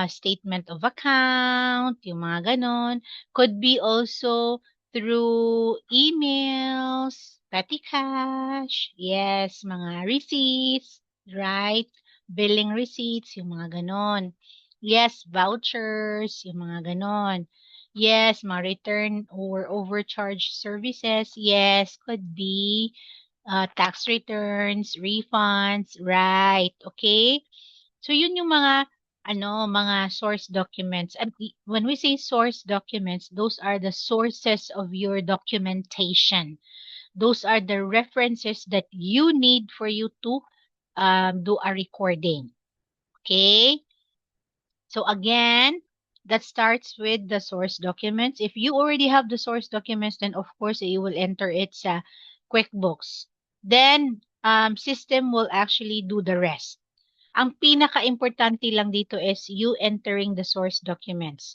statement of account, yung mga ganon. Could be also through emails, petty cash, yes, mga receipts, right? Billing receipts, yung mga ganon. Yes, vouchers, yung mga ganon. Yes, mga return or overcharge services. Yes, could be tax returns, refunds, right? Okay? So yun yung mga mga source documents. And when we say source documents, those are the sources of your documentation. Those are the references that you need for you to do a recording. Okay? So again, that starts with the source documents. If you already have the source documents, then of course you will enter it sa QuickBooks. Then system will actually do the rest. Ang pinaka-importante lang dito is you entering the source documents.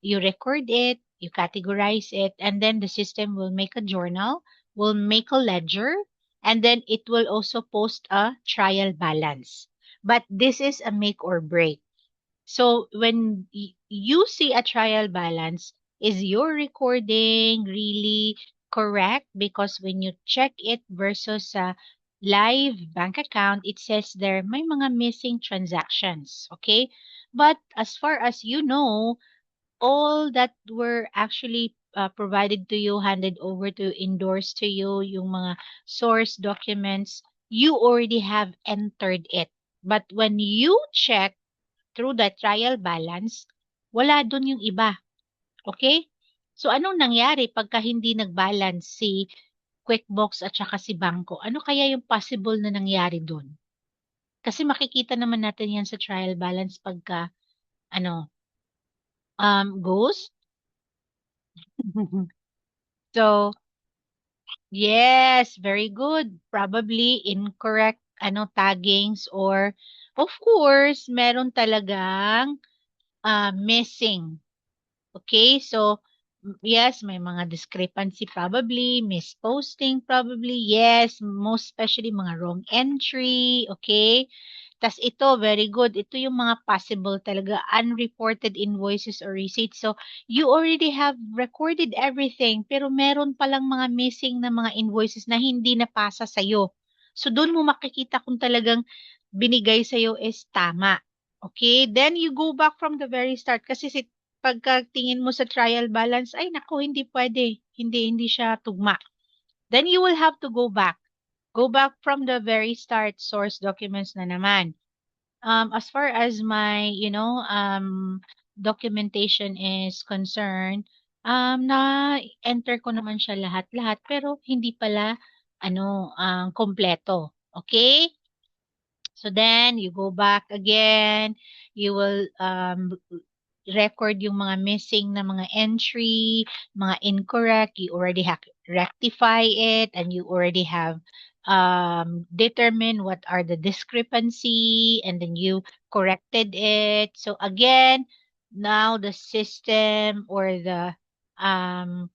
You record it, you categorize it, and then the system will make a journal, will make a ledger, And then it will also post a trial balance. But this is a make or break. So when you see a trial balance, is your recording really correct? Because when you check it versus a live bank account, it says there may mga missing transactions. Okay? But as far as you know, all that were actually provided to you, handed over to, endorsed to you, yung mga source documents, you already have entered it. But when you check through the trial balance, wala dun yung iba. Okay? So, anong nangyari pagka hindi nag-balance si QuickBooks at saka si Bangko? Ano kaya yung possible na nangyari dun? Kasi makikita naman natin yan sa trial balance pagka, ano, ghost. So, yes, very good. Probably incorrect, taggings, or of course, meron talagang missing. Okay, so yes, may mga discrepancy probably, misposting probably, yes, most especially mga wrong entry, okay? Tas ito, very good. Ito yung mga possible talaga unreported invoices or receipts. So, you already have recorded everything, pero meron palang mga missing na mga invoices na hindi napasa sa'yo. So, doon mo makikita kung talagang binigay sa'yo is tama. Okay? Then, you go back from the very start. Kasi pagkatingin mo sa trial balance, ay naku, hindi pwede. Hindi siya tugma. Then you will have to go back. Go back from the very start, source documents na naman. As far as my, documentation is concerned, na-enter ko naman siya lahat-lahat, pero hindi pala, kompleto. Okay? So then, you go back again, you will record yung mga missing na mga entry, mga incorrect, you already have rectify it, and you already have determined what are the discrepancy, and then you corrected it. So again, now the system or the um,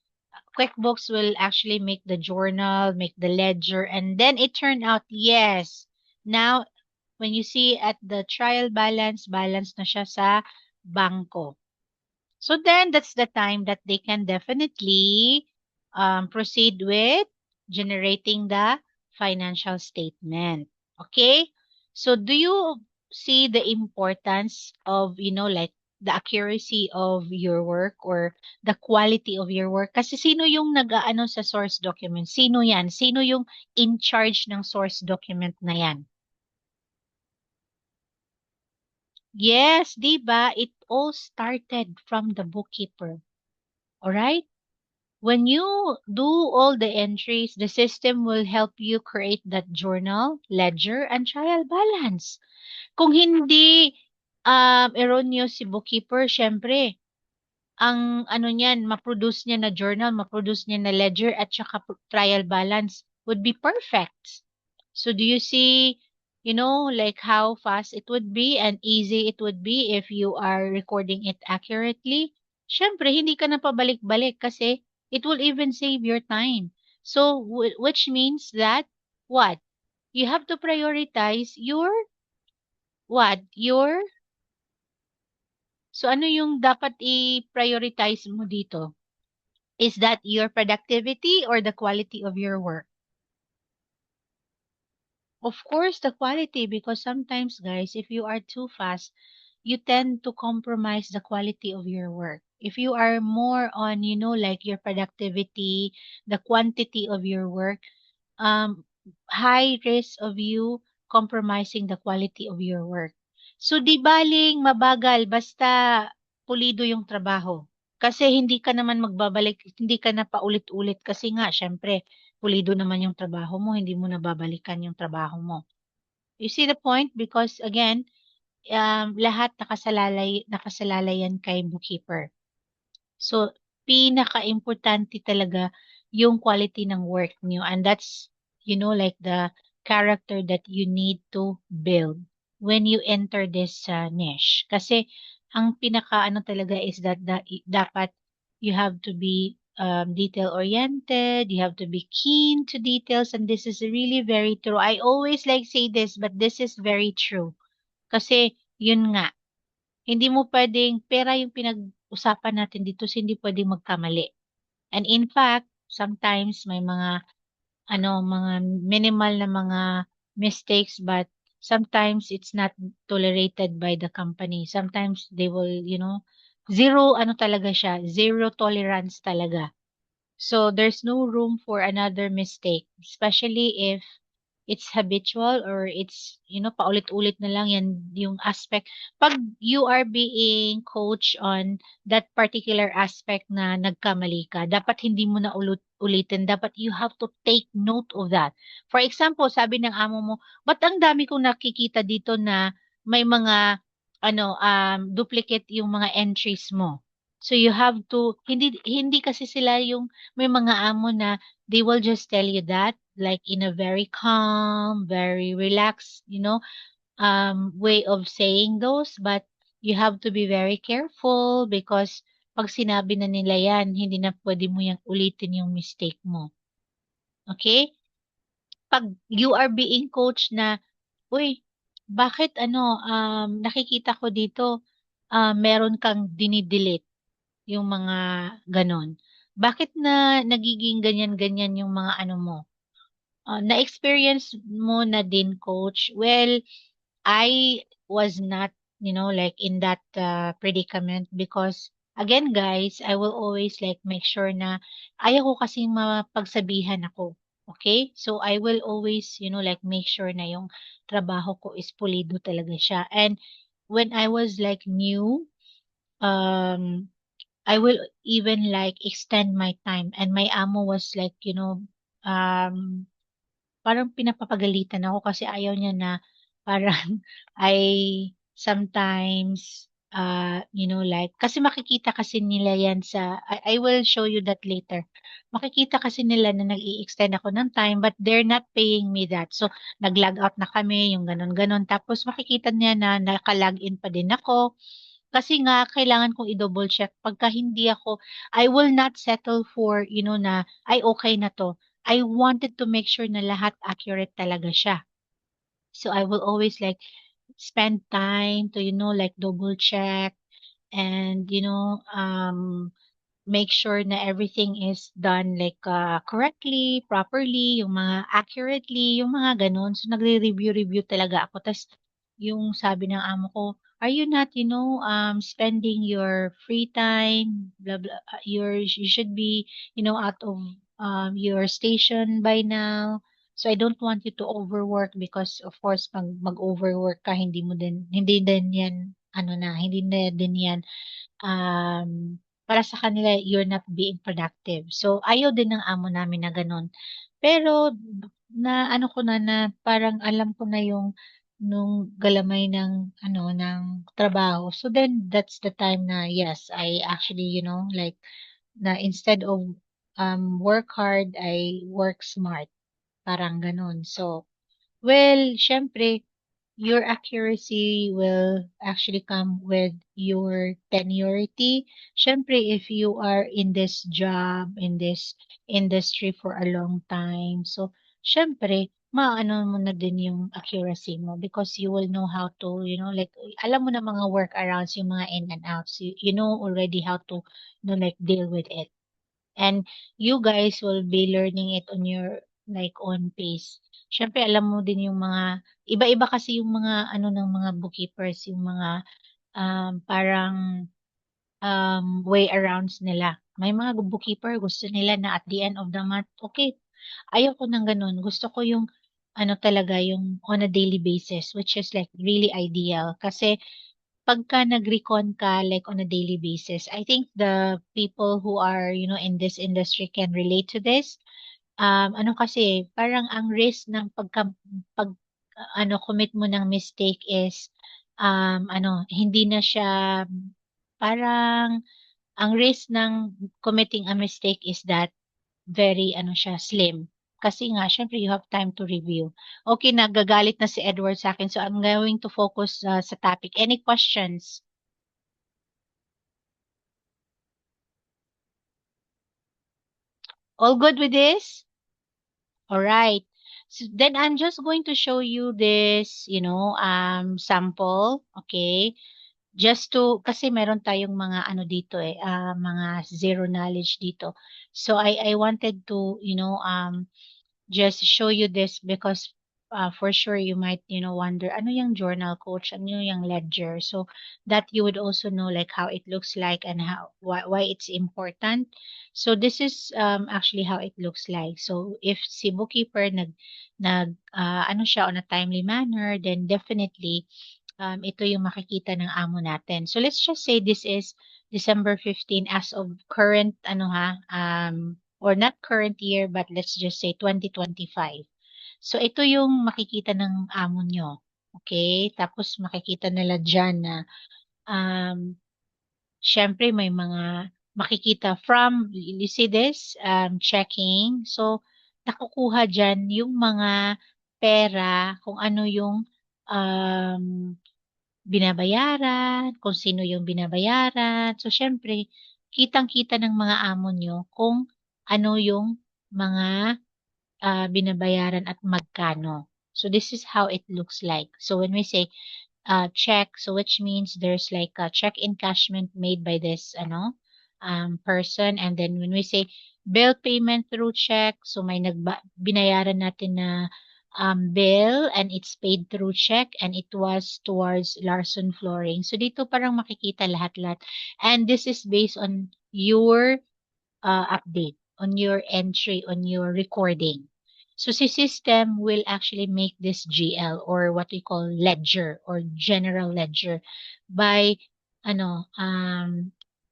QuickBooks will actually make the journal, make the ledger, and then it turned out, yes, now when you see at the trial balance, balance na siya sa bangko. So then that's the time that they can definitely proceed with generating the financial statement. Okay? So do you see the importance of, like the accuracy of your work or the quality of your work? Kasi sino yung nag-aano sa source document? Sino yan? Sino yung in charge ng source document na yan? Yes, 'di ba? It all started from the bookkeeper. All right? When you do all the entries, the system will help you create that journal, ledger, and trial balance. Kung hindi erroneous si bookkeeper, syempre, ang ano niyan, ma-produce niya na journal, ma-produce niya na ledger, at saka trial balance would be perfect. So do you see, like how fast it would be and easy it would be if you are recording it accurately? Syempre, hindi ka na pabalik-balik kasi it will even save your time. So, which means that, what? You have to prioritize your, what? So ano yung dapat i-prioritize mo dito? Is that your productivity or the quality of your work? Of course, the quality, because sometimes, guys, if you are too fast, you tend to compromise the quality of your work. If you are more on, like your productivity, the quantity of your work, um, high risk of you compromising the quality of your work. So, di baling mabagal, basta pulido yung trabaho. Kasi hindi ka naman magbabalik, hindi ka na paulit-ulit kasi nga, syempre, pulido naman yung trabaho mo, hindi mo nababalikan yung trabaho mo. You see the point? Because again, lahat nakasalalay yan kay bookkeeper. So, pinaka-importante talaga yung quality ng work niyo. And that's, like the character that you need to build when you enter this niche. Kasi, ang pinaka-ano talaga is that dapat you have to be detail oriented. You have to be keen to details. And this is really very true. I always like say this, but this is very true. Kasi, yun nga, hindi mo pwedeng, pera yung pinag-usapan natin dito, so hindi pwedeng magkamali. And in fact, sometimes may mga minimal na mga mistakes, but sometimes it's not tolerated by the company. Sometimes they will, zero, talaga siya, zero tolerance talaga. So there's no room for another mistake, especially if it's habitual or it's, paulit-ulit na lang yan yung aspect. Pag you are being coached on that particular aspect na nagkamali ka, dapat hindi mo na ulitin. Dapat you have to take note of that. For example, sabi ng amo mo, ba't ang dami kong nakikita dito na may mga, duplicate yung mga entries mo. So you have to, hindi kasi sila yung, may mga amo na they will just tell you that like in a very calm, very relaxed, way of saying those. But you have to be very careful because pag sinabi na nila yan, hindi na pwede mo yung ulitin yung mistake mo. Okay? Pag you are being coached na, uy, bakit nakikita ko dito, meron kang dinidelete yung mga ganon. Bakit na nagiging ganyan-ganyan yung mga ano mo? Na-experience mo na din, coach? Well, I was not, like in that predicament because, again, guys, I will always like make sure na ayaw ko kasi mapagsabihan ako. Okay? So, I will always, like make sure na yung trabaho ko is pulido talaga siya. And when I was like new, um, I will even like extend my time. And my amo was like, parang pinapapagalitan ako kasi ayaw niya na parang I sometimes, like, kasi makikita kasi nila yan I will show you that later. Makikita kasi nila na nag-i-extend ako ng time but they're not paying me that. So, nag-log out na kami, yung ganun-ganun. Tapos makikita niya na naka-log in pa din ako. Kasi nga, kailangan kong i-double check. Pagka hindi ako, I will not settle for, na, ay, okay na to. I wanted to make sure na lahat accurate talaga siya. So I will always like spend time to, like double check and, make sure na everything is done like correctly, properly, yung mga accurately, yung mga ganun. So nagre-review talaga ako. Tas yung sabi ng amo ko, are you not, spending your free time, blah, blah, you should be, out of your station by now. So I don't want you to overwork because of course pag mag-overwork ka, hindi din yan, hindi na din yan para sa kanila, you're not being productive. So, ayaw din ng amo namin na ganun. Pero, na ano ko na parang alam ko na yung nung galamay ng trabaho. So then, that's the time na, yes, I actually, like, na instead of work hard, I work smart. Parang ganun. So, well, syempre, your accuracy will actually come with your tenuity. Syempre, if you are in this job, in this industry for a long time, so syempre, maano mo na din yung accuracy mo because you will know how to, like, alam mo na mga workarounds, yung mga in and outs. You know already how to, like, deal with it. And you guys will be learning it on your like own pace. Siyempre alam mo din yung mga iba-iba kasi yung mga ng mga bookkeepers, yung mga parang way arounds nila. May mga bookkeeper gusto nila na at the end of the month, okay, ayaw ko ng ganun. Gusto ko yung talaga yung on a daily basis, which is like really ideal. Kasi pagka nag-recon ka like on a daily basis, I think the people who are, in this industry can relate to this. Kasi, parang ang risk ng pag, commit mo ng mistake is, hindi na siya, parang, ang risk ng committing a mistake is that very, siya, slim. Kasi nga, syempre, you have time to review. Okay, nagagalit na si Edward sa akin. So, I'm going to focus sa topic. Any questions? All good with this? All right. So then I'm just going to show you this, sample. Okay. Just to, kasi meron tayong mga ano dito mga zero knowledge dito. So I wanted to, just show you this because for sure you might wonder ano yung journal coach, ano yung ledger, so that you would also know like how it looks like and why it's important. So this is actually how it looks like. So if si bookkeeper ano siya on a timely manner, then definitely ito yung makikita ng amo natin. So let's just say this is December 15 as of current or not current year, but let's just say 2025. So ito yung makikita ng amo nyo. Okay? Tapos makikita nila dyan na um, syempre may mga makikita from, you see this, checking. So nakukuha dyan yung mga pera, kung ano yung um, binabayaran, kung sino yung binabayaran. So, syempre, kitang-kita ng mga amo nyo kung ano yung mga binabayaran at magkano. So, this is how it looks like. So, when we say check, so which means there's like a check encashment made by this person, and then when we say bill payment through check, so may binayaran natin na bill and it's paid through check and it was towards Larson Flooring. So dito parang makikita lahat-lahat, and this is based on your update, on your entry, on your recording. So si system will actually make this GL, or what we call ledger or general ledger, by ano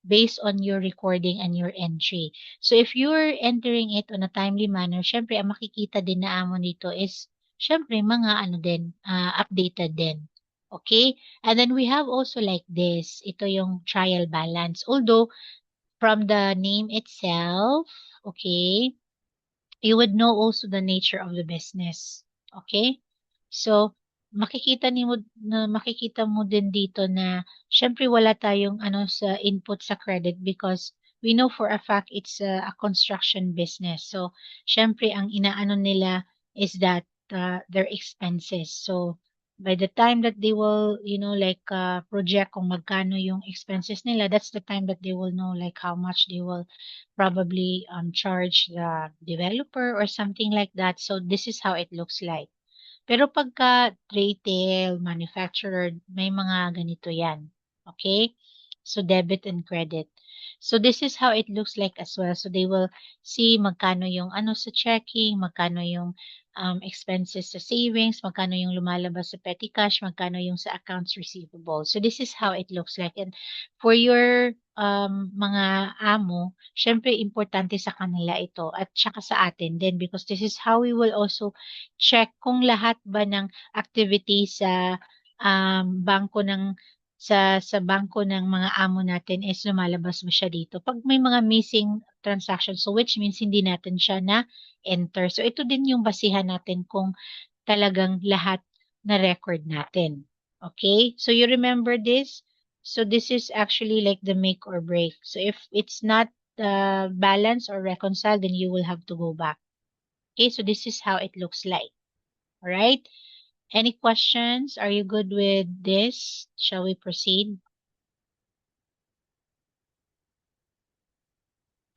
based on your recording and your entry. So if you're entering it on a timely manner, syempre ang makikita din na amo nito is syempre mga din, updated din. Okay? And then we have also like this. Ito yung trial balance. Although from the name itself, okay, you would know also the nature of the business. Okay? So, makikita mo din dito na syempre wala tayong sa input sa credit because we know for a fact it's a construction business. So, syempre ang inaano nila is that their expenses. So, by the time that they will, like project kung magkano yung expenses nila, that's the time that they will know like how much they will probably charge the developer or something like that. So this is how it looks like. Pero pagka retail, manufacturer, may mga ganito yan. Okay? So debit and credit. So this is how it looks like as well. So they will see magkano yung sa checking, magkano yung expenses sa savings, magkano yung lumalabas sa petty cash, magkano yung sa accounts receivable. So this is how it looks like. And for your mga amo, syempre importante sa kanila ito at saka sa atin din, because this is how we will also check kung lahat ba ng activity sa bangko ng sa bangko ng mga amo natin is lumalabas mo siya dito. Pag may mga missing transactions, so which means hindi natin siya na enter. So ito din yung basihan natin kung talagang lahat na record natin. Okay? So you remember this? So this is actually like the make or break. So if it's not balanced or reconciled, then you will have to go back. Okay? So this is how it looks like. All right? Any questions? Are you good with this? Shall we proceed?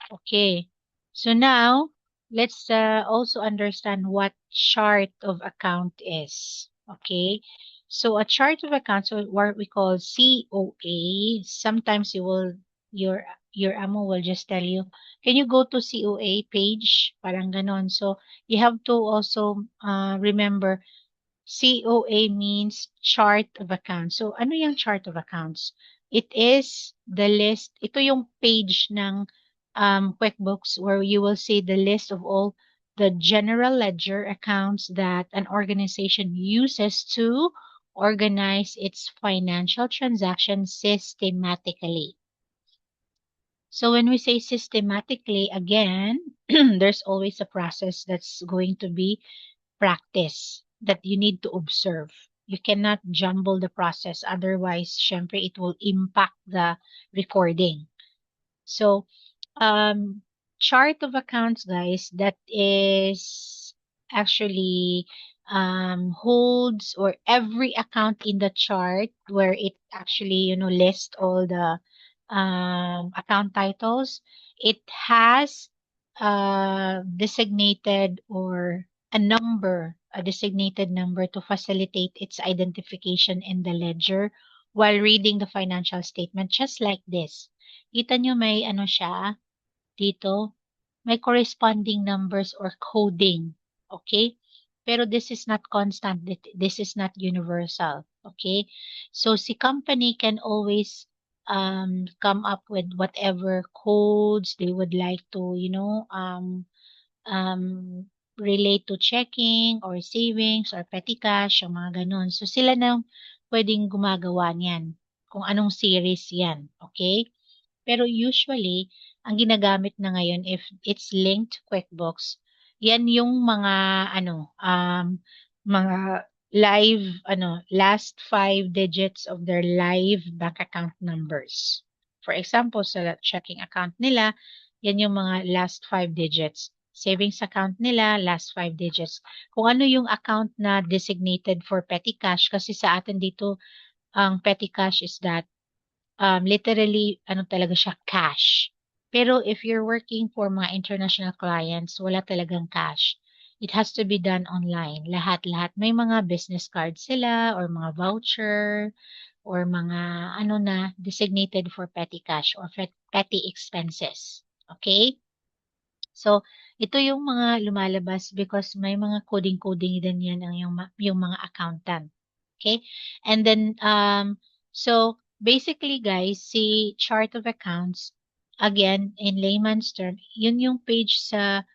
Okay. So now, let's also understand what chart of account is. Okay. So a chart of account, so what we call COA, sometimes your amo will just tell you, can you go to COA page? Parang ganon. So you have to also remember COA means chart of accounts. So, ano yung chart of accounts? It is the list. Ito yung page ng QuickBooks where you will see the list of all the general ledger accounts that an organization uses to organize its financial transactions systematically. So when we say systematically, again, there's always a process that's going to be practice that you need to observe. You cannot jumble the process. Otherwise, syempre, it will impact the recording. So, um, chart of accounts, guys, that is actually holds or every account in the chart where it actually, lists all the account titles. It has designated or a designated number to facilitate its identification in the ledger while reading the financial statement, just like this. Kita nyo may ano siya, dito, may corresponding numbers or coding. Okay? Pero this is not constant. This is not universal. Okay? So, si company can always come up with whatever codes they would like to, relate to checking or savings or petty cash, yung mga ganun. So, sila na pwedeng gumagawa niyan. Kung anong series yan. Okay? Pero usually, ang ginagamit na ngayon if it's linked to QuickBooks, yan yung mga mga last 5 digits of their live bank account numbers. For example, sa checking account nila, yan yung mga last 5 digits. Savings account nila, last 5 digits. Kung ano yung account na designated for petty cash, kasi sa atin dito, ang petty cash is that literally, ano talaga siya, cash. Pero if you're working for mga international clients, wala talagang cash. It has to be done online. Lahat-lahat. May mga business cards sila or mga voucher or mga designated for petty cash or petty expenses. Okay? So, ito yung mga lumalabas because may mga coding-coding din yan ang yung mga accountant. Okay? And then, so, basically guys, si chart of accounts, again, in layman's term, yun yung page sa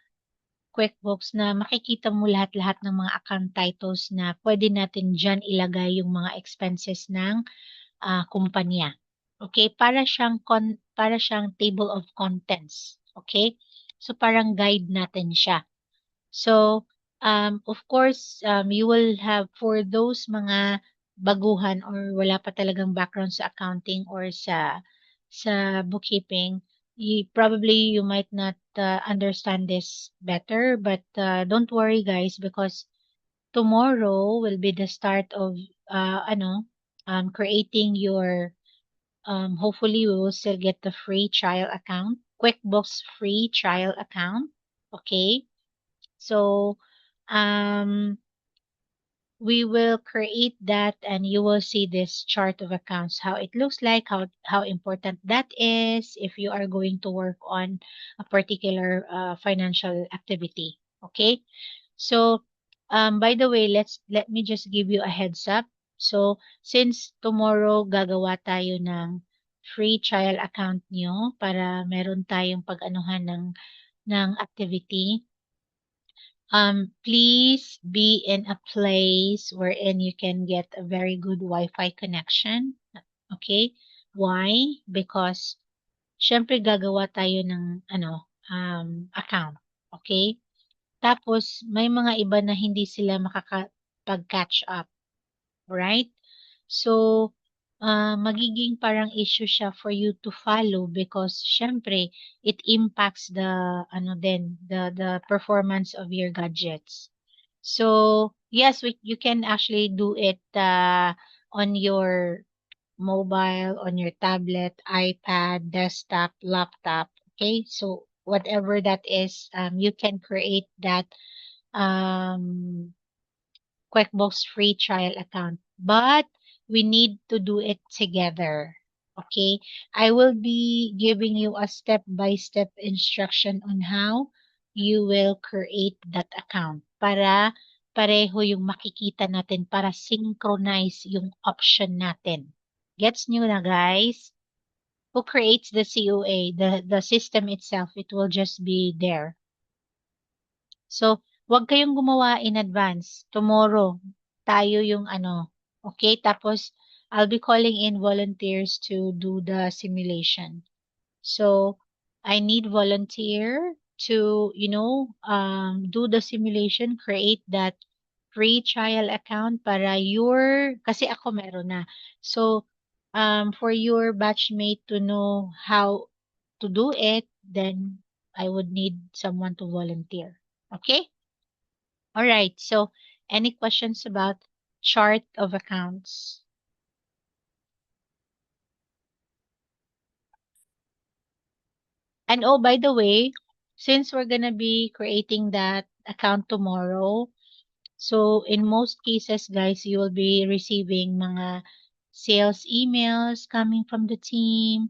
QuickBooks na makikita mo lahat-lahat ng mga account titles na pwede natin dyan ilagay yung mga expenses ng kumpanya. Okay? Para siyang table of contents. Okay? So, parang guide natin siya. So, of course, you will have for those mga baguhan or wala pa talagang background sa accounting or sa bookkeeping, probably you might not understand this better, but don't worry guys because tomorrow will be the start of creating your hopefully we will still get the free trial account, QuickBooks free trial account. Okay. So, um, we will create that and you will see this chart of accounts, how it looks like, how important that is if you are going to work on a particular financial activity. Okay. So, by the way, let me just give you a heads up. So, since tomorrow gagawa tayo ng free trial account nyo para meron tayong pag-anuhan ng activity, please be in a place wherein you can get a very good Wi-Fi connection. Okay? Why? Because, syempre gagawa tayo ng, account. Okay? Tapos, may mga iba na hindi sila makakapag-catch up. Right? So, magiging parang issue siya for you to follow because syempre it impacts the performance of your gadgets. So, yes, you can actually do it on your mobile, on your tablet, iPad, desktop, laptop. Okay, so whatever that is, you can create that um, QuickBooks free trial account. But we need to do it together. Okay? I will be giving you a step-by-step instruction on how you will create that account para pareho yung makikita natin para synchronize yung option natin. Gets nyo na guys? Who creates the COA, the system itself, it will just be there. So, wag kayong gumawa in advance. Tomorrow, tayo yung okay? Tapos, I'll be calling in volunteers to do the simulation. So, I need volunteer to, do the simulation, create that free trial account para kasi ako meron na. So, for your batchmate to know how to do it, then I would need someone to volunteer. Okay? All right. So, any questions about chart of accounts? And oh, by the way, since we're gonna be creating that account tomorrow, so in most cases, guys, you will be receiving mga sales emails coming from the team,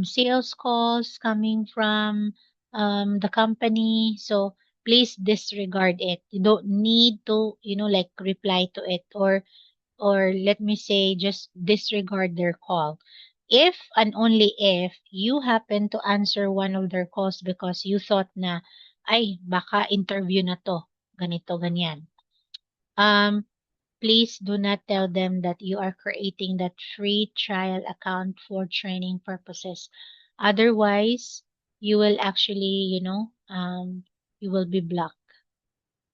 sales calls coming from the company. So please disregard it. You don't need to, like reply to it, or let me say just disregard their call. If and only if you happen to answer one of their calls because you thought na, ay, baka interview na to, ganito, ganyan. Please do not tell them that you are creating that free trial account for training purposes. Otherwise, you will actually, you will be blocked.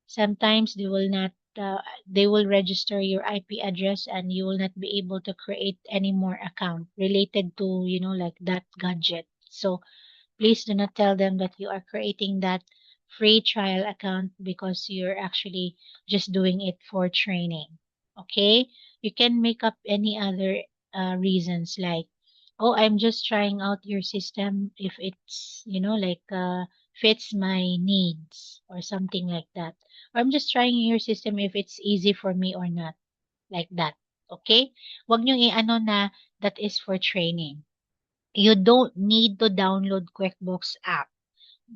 Sometimes they will register your IP address and you will not be able to create any more account related to, like that gadget. So please do not tell them that you are creating that free trial account because you're actually just doing it for training. Okay? You can make up any other reasons like, oh, I'm just trying out your system if it's, fits my needs or something like that. Or I'm just trying your system if it's easy for me or not, like that. Okay? Wag niyong i-ano na that is for training. You don't need to download QuickBooks app.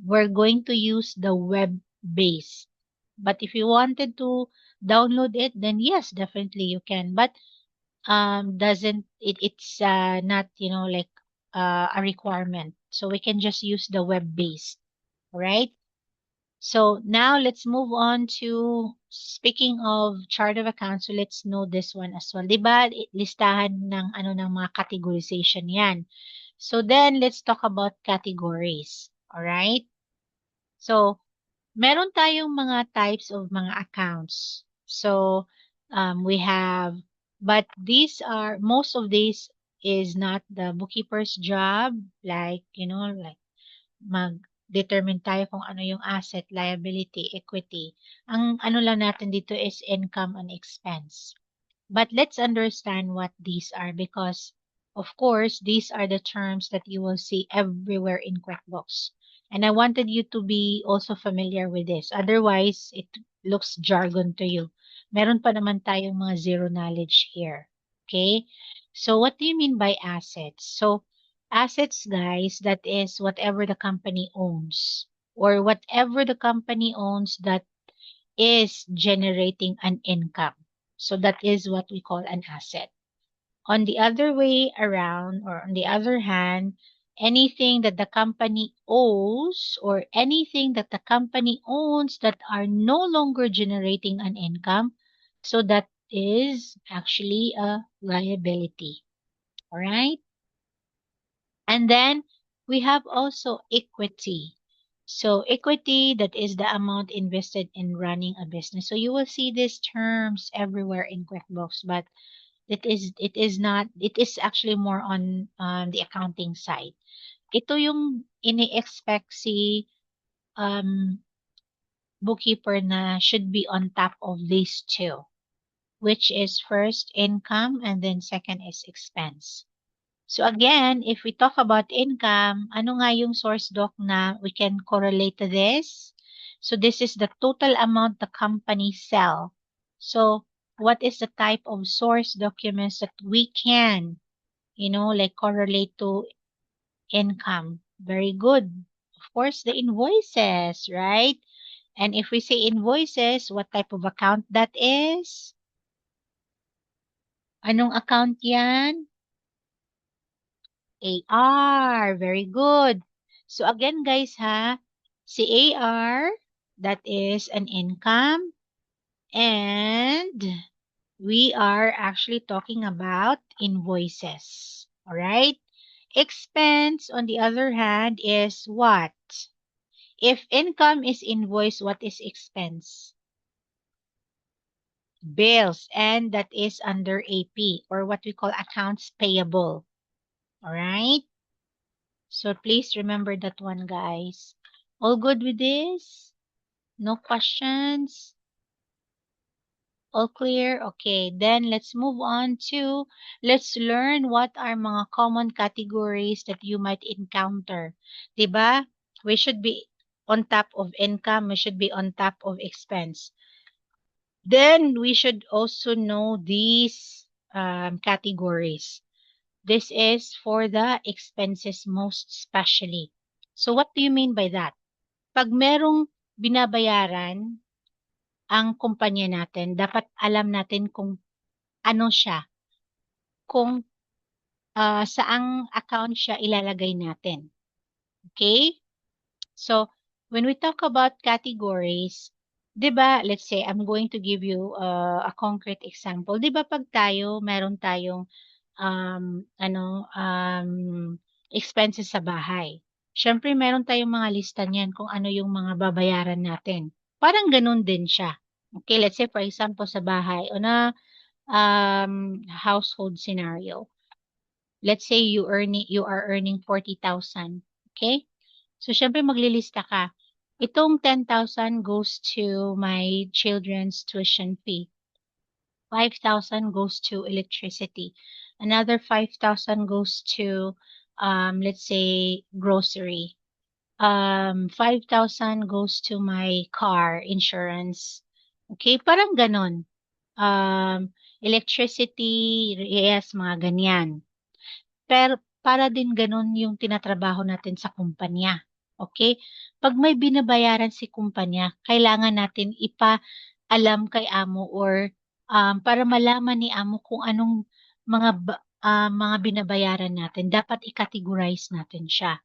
We're going to use the web based. But if you wanted to download it, then yes, definitely you can. But doesn't it's not, like a requirement. So we can just use the web based, right? So now let's move on to speaking of chart of accounts. So let's know this one as well. 'Di ba? Listahan ng ano ng mga categorization 'yan. So then let's talk about categories. All right? So meron tayong mga types of mga accounts. So we have, but these are, most of these is not the bookkeeper's job, like, like mag-determine tayo kung ano yung asset, liability, equity. Ang ano lang natin dito is income and expense. But let's understand what these are because, of course, these are the terms that you will see everywhere in QuickBooks. And I wanted you to be also familiar with this. Otherwise, it looks jargon to you. Meron pa naman tayong mga zero knowledge here. Okay? So what do you mean by assets? So assets, guys, that is whatever the company owns or whatever the company owns that is generating an income. So that is what we call an asset. On the other way around, or on the other hand, anything that the company owes or anything that the company owns that are no longer generating an income, so that is actually a liability. All right? And then we have also equity. So equity, that is the amount invested in running a business. So you will see these terms everywhere in QuickBooks, but it is actually more on the accounting side. Ito yung ini-expect si um, bookkeeper na should be on top of these two, which is first income and then second is expense. So again, if we talk about income, ano nga yung source doc na we can correlate to this? So this is the total amount the company sell. So what is the type of source documents that we can, like correlate to income? Very good. Of course, the invoices, right? And if we say invoices, what type of account that is? Anong account yan? AR. Very good. So again, guys, si AR, that is an income. And we are actually talking about invoices. All right? Expense, on the other hand, is what? If income is invoice, what is expense? Bills. And that is under AP, or what we call accounts payable. All right? So please remember that one, guys. All good with this? No questions? All clear? Okay, then let's move on to, let's learn what are mga common categories that you might encounter. 'Di ba? We should be on top of income, we should be on top of expense. Then we should also know these categories. This is for the expenses most especially. So what do you mean by that? Pag merong binabayaran ang kumpanya natin, dapat alam natin kung ano siya, kung saang account siya ilalagay natin. Okay? So, when we talk about categories, 'di ba, let's say I'm going to give you a concrete example. 'Di ba pag tayo, meron tayong expenses sa bahay. Siyempre, meron tayong mga lista niyan kung ano yung mga babayaran natin. Parang ganun din siya. Okay, let's say for example sa bahay on a household scenario. Let's say you are earning 40,000. Okay? So syempre maglilista ka. Itong 10,000 goes to my children's tuition fee. 5,000 goes to electricity. Another 5,000 goes to let's say grocery. 5,000 goes to my car insurance. Okay, parang ganon. Electricity, yes, mga ganyan. Pero para din gano'n yung tinatrabaho natin sa kumpanya, okay? 'Pag may binabayaran si kumpanya, kailangan natin ipaalam kay amo or, para malaman ni amo kung anong mga binabayaran natin, dapat i-categorize natin siya.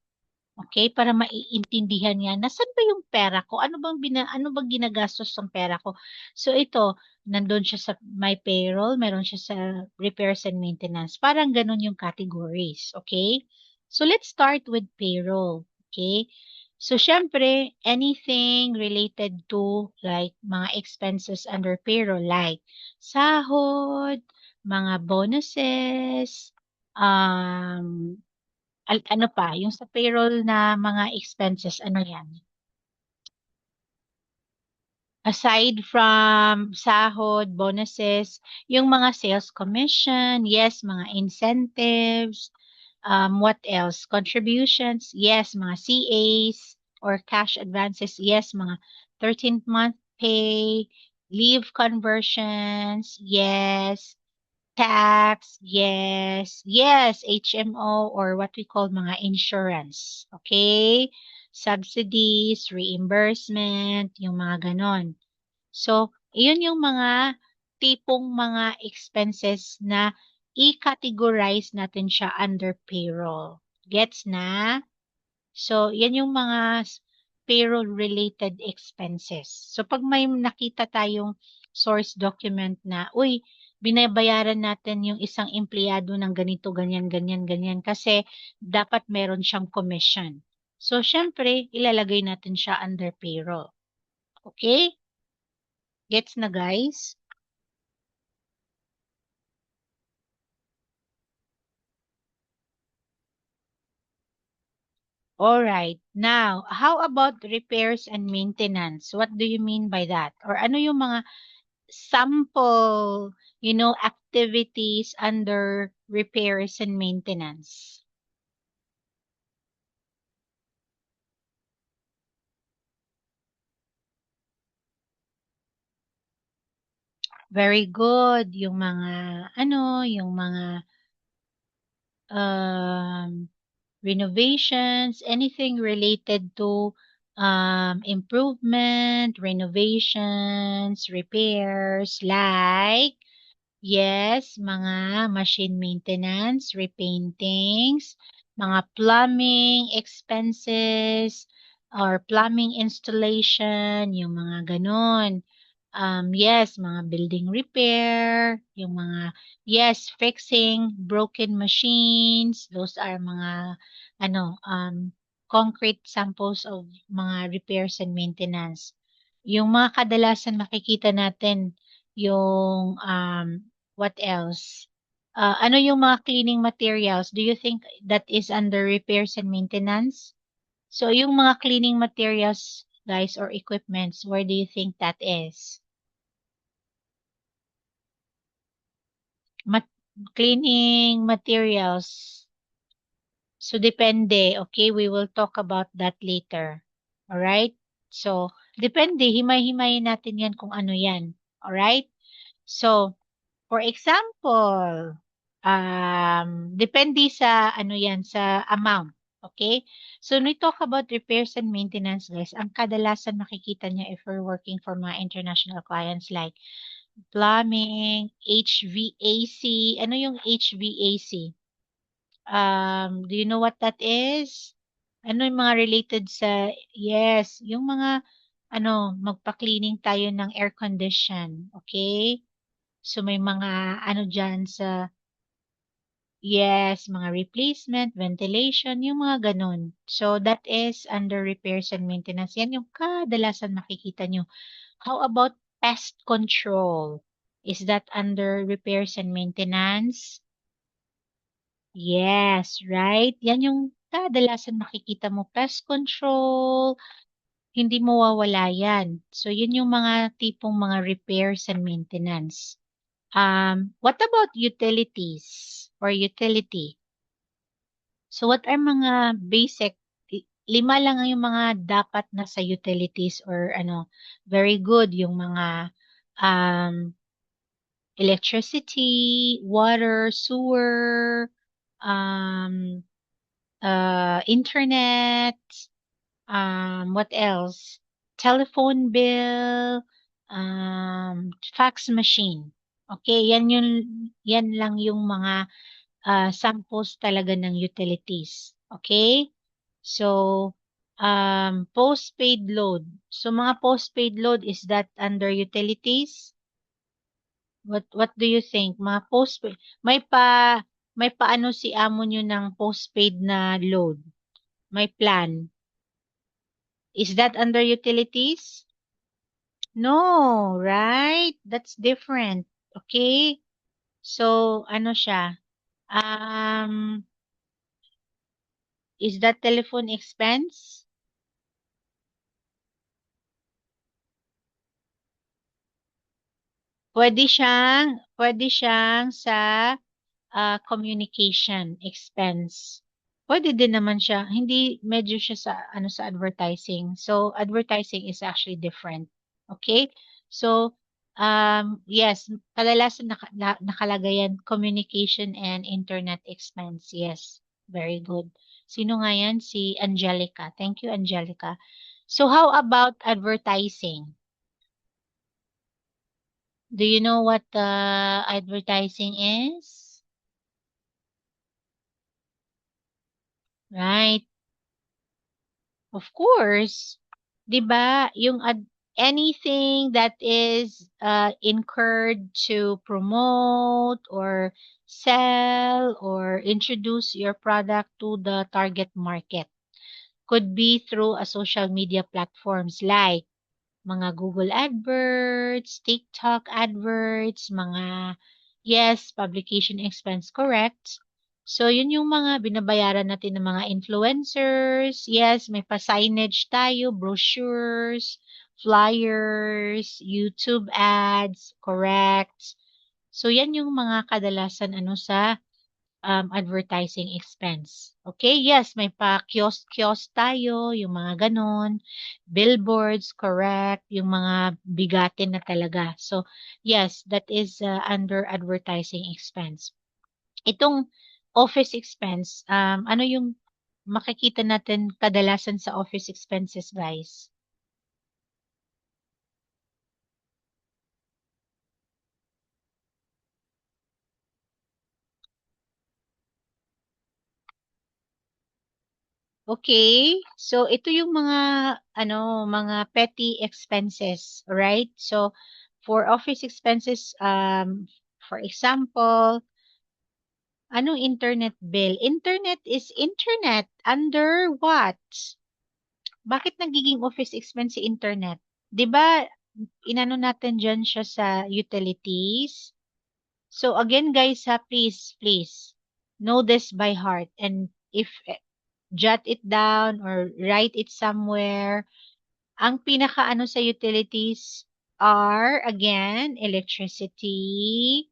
Okay, para maiintindihan niya nasaan ba yung pera ko, ano bang ginagastos ng pera ko. So ito, nandun siya sa my payroll, meron siya sa repairs and maintenance. Parang ganun yung categories, okay? So let's start with payroll, okay? So syempre, anything related to like mga expenses under payroll like sahod, mga bonuses, um ano pa, yung sa payroll na mga expenses, ano yan? Aside from sahod, bonuses, yung mga sales commission, yes, mga incentives, what else? Contributions, yes, mga CAs or cash advances, yes, mga 13th month pay, leave conversions, yes, tax, yes. Yes, HMO or what we call mga insurance. Okay? Subsidies, reimbursement, yung mga ganon. So, iyon yung mga tipong mga expenses na i-categorize natin siya under payroll. Gets na? So, yan yung mga payroll-related expenses. So, pag may nakita tayong source document na, uy, binabayaran natin yung isang empleyado ng ganito, ganyan, ganyan, ganyan, kasi dapat meron siyang commission. So, syempre, ilalagay natin siya under payroll. Okay? Gets na, guys? All right. Now, how about repairs and maintenance? What do you mean by that? Or ano yung mga sample, activities under repairs and maintenance? Very good. Yung mga, yung mga um, renovations, anything related to improvement, renovations, repairs, like yes, mga machine maintenance, repaintings, mga plumbing expenses, or plumbing installation, yung mga ganon. Yes, mga building repair, yung mga, yes, fixing broken machines, those are mga, concrete samples of mga repairs and maintenance. Yung mga kadalasan makikita natin, yung, what else? Ano yung mga cleaning materials? Do you think that is under repairs and maintenance? So, yung mga cleaning materials, guys, or equipments, where do you think that is? Mat Cleaning materials. So, depende. Okay, we will talk about that later. Alright? So, depende. Himay-himayin natin yan kung ano yan. Alright? So, for example, depende sa ano yan, sa amount. Okay? So, when we talk about repairs and maintenance, guys, ang kadalasan makikita niya if we're working for mga international clients like plumbing, HVAC. Ano yung HVAC? Do you know what that is? Ano yung mga related sa, yes, yung mga, ano, magpa-cleaning tayo ng air condition. Okay? So, may mga, ano dyan sa, yes, mga replacement, ventilation, yung mga ganun. So, that is under repairs and maintenance. Yan yung kadalasan makikita nyo. How about pest control? Is that under repairs and maintenance? Yes, right? Yan yung kadalasan makikita mo. Pest control, hindi mawawala yan. So, yun yung mga tipong mga repairs and maintenance. What about utilities or utility? So, what are mga basic, lima lang ang yung mga dapat na sa utilities or ano, very good, yung mga um, electricity, water, sewer, um, internet, what else? Telephone bill, fax machine. Okay, yan lang yung mga samples talaga ng utilities. Okay? So, postpaid load. So, mga postpaid load, is that under utilities? What do you think? Mga postpaid. May paano si amo nyo ng postpaid na load? May plan. Is that under utilities? No, right? That's different. Okay? So, ano siya? Um, is that telephone expense? Pwede siyang sa communication expense. Pwede din naman siya, hindi medyo siya sa ano sa advertising. So advertising is actually different. Okay? So yes, kadalasan nakalagay yan communication and internet expense. Yes. Very good. Sino nga yan? Si Angelica. Thank you, Angelica. So how about advertising? Do you know what advertising is? Right. Of course. 'Di ba? Anything that is incurred to promote or sell or introduce your product to the target market could be through a social media platforms like mga Google adverts, TikTok adverts, mga, yes, publication expense, correct. So, yun yung mga binabayaran natin ng mga influencers. Yes, may pa-signage tayo, brochures, flyers, YouTube ads, correct. So, yan yung mga kadalasan ano sa advertising expense. Okay, yes, may pa-kiosk-kiosk tayo, yung mga ganon, billboards, correct, yung mga bigatin na talaga. So, yes, that is under advertising expense. Itong office expense, ano yung makikita natin kadalasan sa office expenses, guys? Okay, so ito yung mga ano, mga petty expenses, right? So for office expenses, for example, anong internet bill? Internet is internet under what? Bakit nagiging office expense si internet? 'Di ba inano natin diyan siya sa utilities? So again, guys, ha, please, please know this by heart. And if jot it down or write it somewhere, ang pinaka-ano sa utilities are, again, electricity,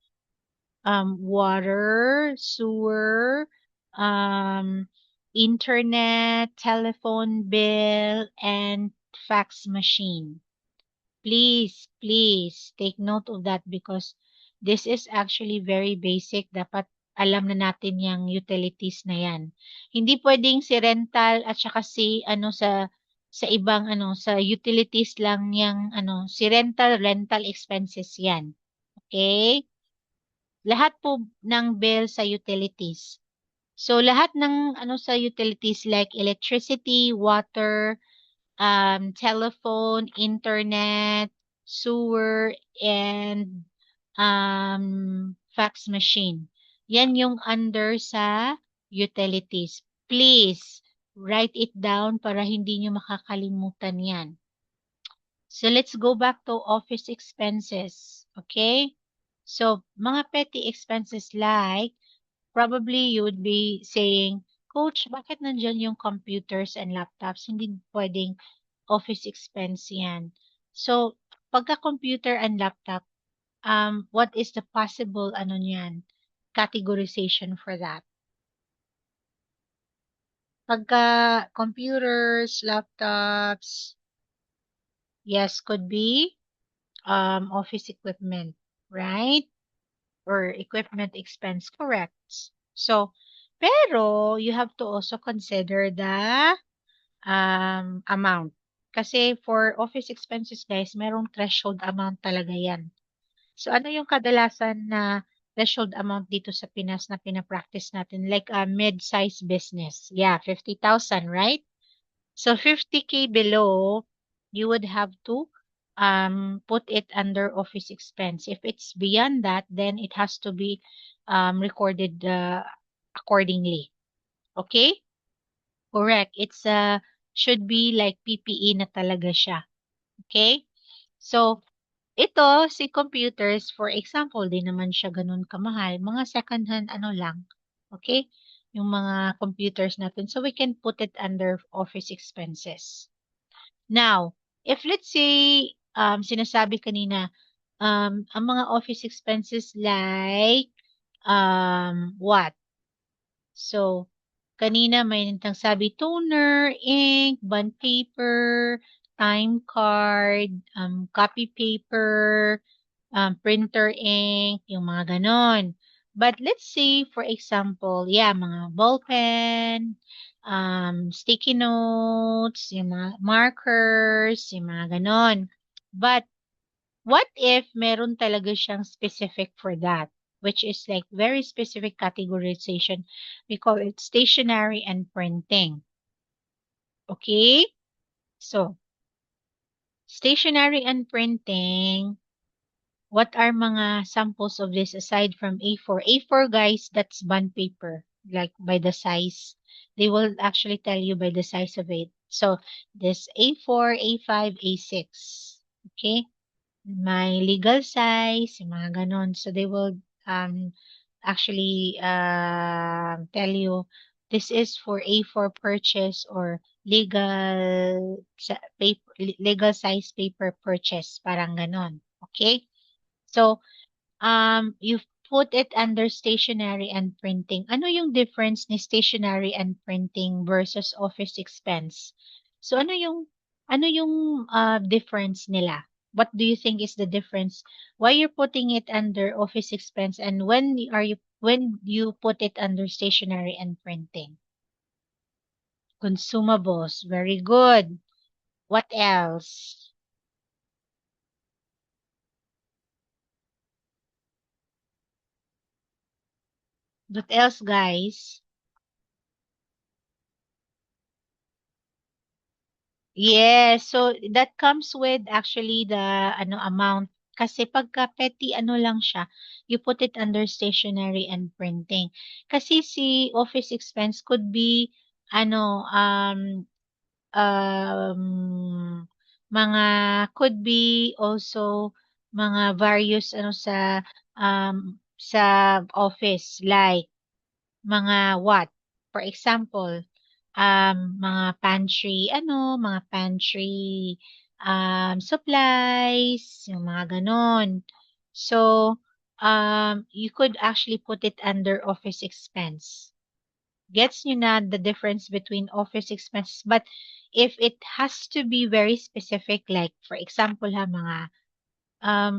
water, sewer, um, internet, telephone bill, and fax machine. Please, please take note of that because this is actually very basic. Dapat alam na natin yung utilities na yan. Hindi pwedeng si rental at saka si ano sa ibang ano sa utilities lang yung ano si rental expenses yan. Okay? Lahat po ng bill sa utilities. So lahat ng ano sa utilities like electricity, water, telephone, internet, sewer, and fax machine. Yan yung under sa utilities. Please, write it down para hindi nyo makakalimutan yan. So let's go back to office expenses. Okay? So, mga petty expenses like, probably you would be saying, Coach, bakit nandyan yung computers and laptops? Hindi pwedeng office expense yan. So, pagka computer and laptop, what is the possible ano niyan, categorization for that? Pagka computers, laptops, yes, could be office equipment, right? Or equipment expense, correct. So, pero you have to also consider the amount. Kasi for office expenses, guys, merong threshold amount talaga yan. So, ano yung kadalasan na threshold amount dito sa Pinas na pinapractice natin? Like a mid-size business. Yeah, 50,000, right? So, 50K below, you would have to put it under office expense. If it's beyond that, then it has to be recorded accordingly. Okay? Correct. It's should be like PPE na talaga siya. Okay? So, ito, si computers, for example, di naman siya ganun kamahal. Mga second-hand ano lang. Okay? Yung mga computers natin. So, we can put it under office expenses. Now, if let's say, sinasabi kanina, ang mga office expenses like, what? So, kanina may nitang sabi toner, ink, bond paper, time card, copy paper, printer ink, yung mga ganon. But let's say, for example, yeah, mga ball pen, sticky notes, yung mga markers, yung mga ganon. But what if meron talaga siyang specific for that, which is like very specific categorization. We call it stationery and printing. Okay? So, stationery and printing, what are mga samples of this aside from A4? A4, guys, that's bond paper, like by the size. They will actually tell you by the size of it. So, this A4, A5, A6. Okay? May legal size, yung mga ganon. So they will actually tell you this is for A4 purchase or legal size paper purchase, parang ganon. Okay? So you put it under stationery and printing. Ano yung difference ni stationery and printing versus office expense? So ano yung difference nila? What do you think is the difference? Why you're putting it under office expense and when you put it under stationery and printing? Consumables. Very good. What else? What else, guys? Yes, so that comes with actually the ano amount kasi pagka petty ano lang siya, you put it under stationery and printing. Kasi si office expense could be ano mga could be also mga various ano sa sa office, like mga what? For example, mga pantry supplies, yung mga ganon. So, you could actually put it under office expense. Gets nyo na the difference between office expenses? But if it has to be very specific, like for example mga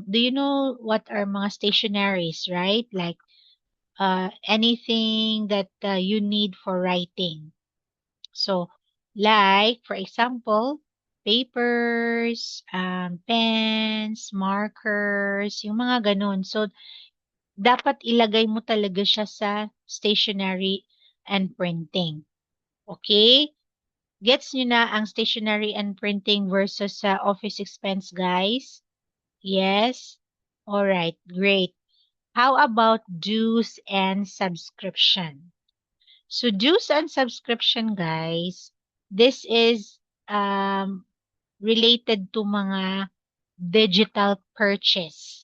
do you know what are mga stationaries, right? Like anything that you need for writing. So, like, for example, papers, pens, markers, yung mga ganun. So, dapat ilagay mo talaga siya sa stationery and printing. Okay? Gets nyo na ang stationery and printing versus sa office expense, guys? Yes? Alright, great. How about dues and subscription? So dues and subscription, guys, this is related to mga digital purchase.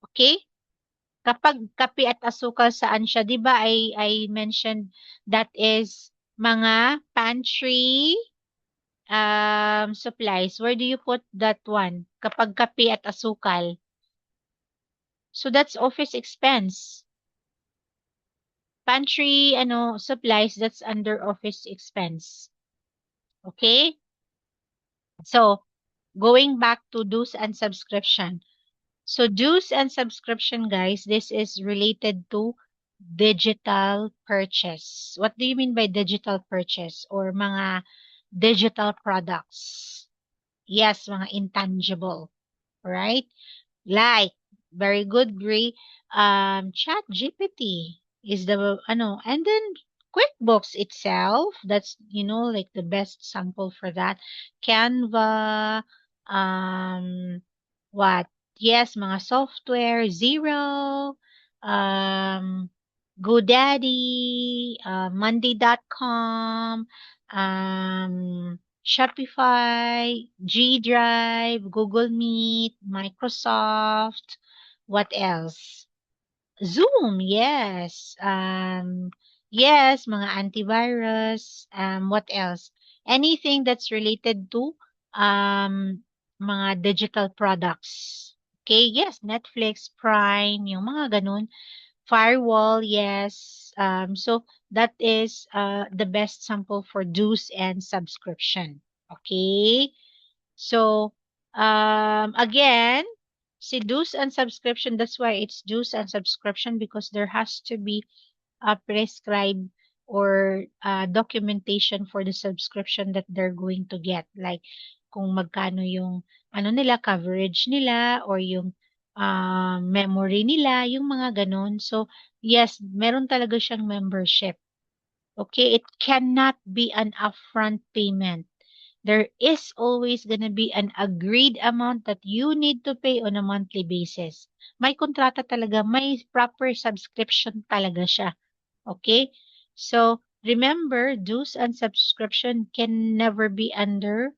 Okay? Kapag kape at asukal, saan siya? 'Di ba I mentioned that is mga pantry supplies. Where do you put that one? Kapag kape at asukal. So that's office expense. Pantry supplies, that's under office expense. Okay? So, going back to dues and subscription. So, dues and subscription, guys, this is related to digital purchase. What do you mean by digital purchase? Or mga digital products? Yes, mga intangible. Right? Like, very good, Brie. Chat GPT is and then QuickBooks itself, that's, like the best sample for that. Canva, what? Yes, mga software, Zero, um, GoDaddy, Monday.com, Shopify, G Drive, Google Meet, Microsoft, what else? Zoom, yes. Yes, mga antivirus, what else? Anything that's related to mga digital products. Okay, yes, Netflix, Prime, yung mga ganun. Firewall, yes. So that is the best sample for dues and subscription. Okay. So again, see dues and subscription. That's why it's dues and subscription, because there has to be a prescribed or documentation for the subscription that they're going to get. Like kung magkano yung nila, coverage nila, or yung memory nila, yung mga ganun. So, yes, meron talaga siyang membership. Okay, it cannot be an upfront payment. There is always gonna be an agreed amount that you need to pay on a monthly basis. May kontrata talaga, may proper subscription talaga siya. Okay? So, remember, dues and subscription can never be under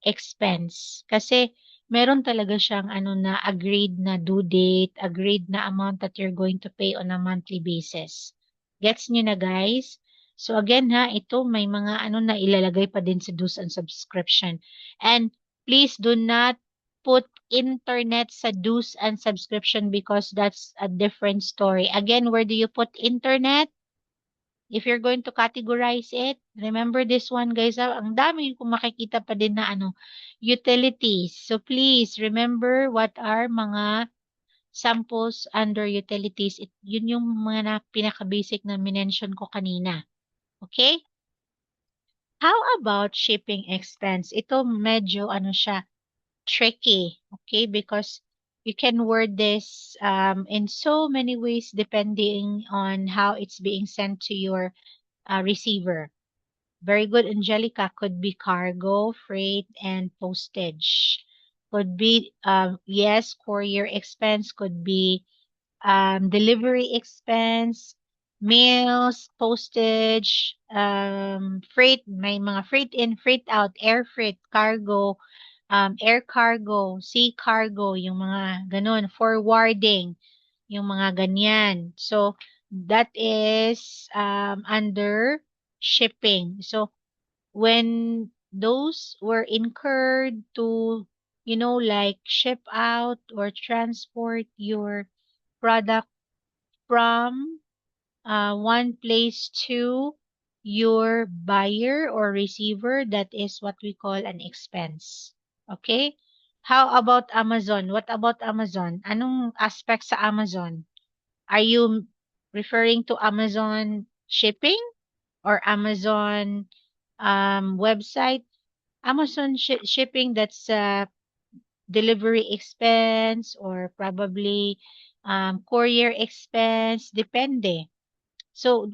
expense. Kasi, meron talaga siyang na agreed na due date, agreed na amount that you're going to pay on a monthly basis. Gets nyo na, guys? So, again ha, ito may mga na ilalagay pa din sa dues and subscription. And please do not put internet sa dues and subscription, because that's a different story. Again, where do you put internet? If you're going to categorize it, remember this one, guys. Ang dami kung makikita pa din na utilities. So please remember what are mga samples under utilities. Yun yung mga pinaka-basic na minention ko kanina. Okay? How about shipping expense? Ito medyo siya, tricky. Okay? Because you can word this in so many ways depending on how it's being sent to your receiver. Very good, Angelica. Could be cargo, freight, and postage. Could be, yes, courier expense. Could be delivery expense, meals, postage, freight, may mga freight in, freight out, air freight, cargo, air cargo, sea cargo, yung mga ganun, forwarding. yung mga ganyan. So, that is under shipping. So, when those were incurred to, like ship out or transport your product from one place to your buyer or receiver, that is what we call an expense. Okay? How about Amazon? What about Amazon? Anong aspect sa Amazon? Are you referring to Amazon shipping or Amazon website? Amazon shipping, that's delivery expense or probably courier expense, depende. So,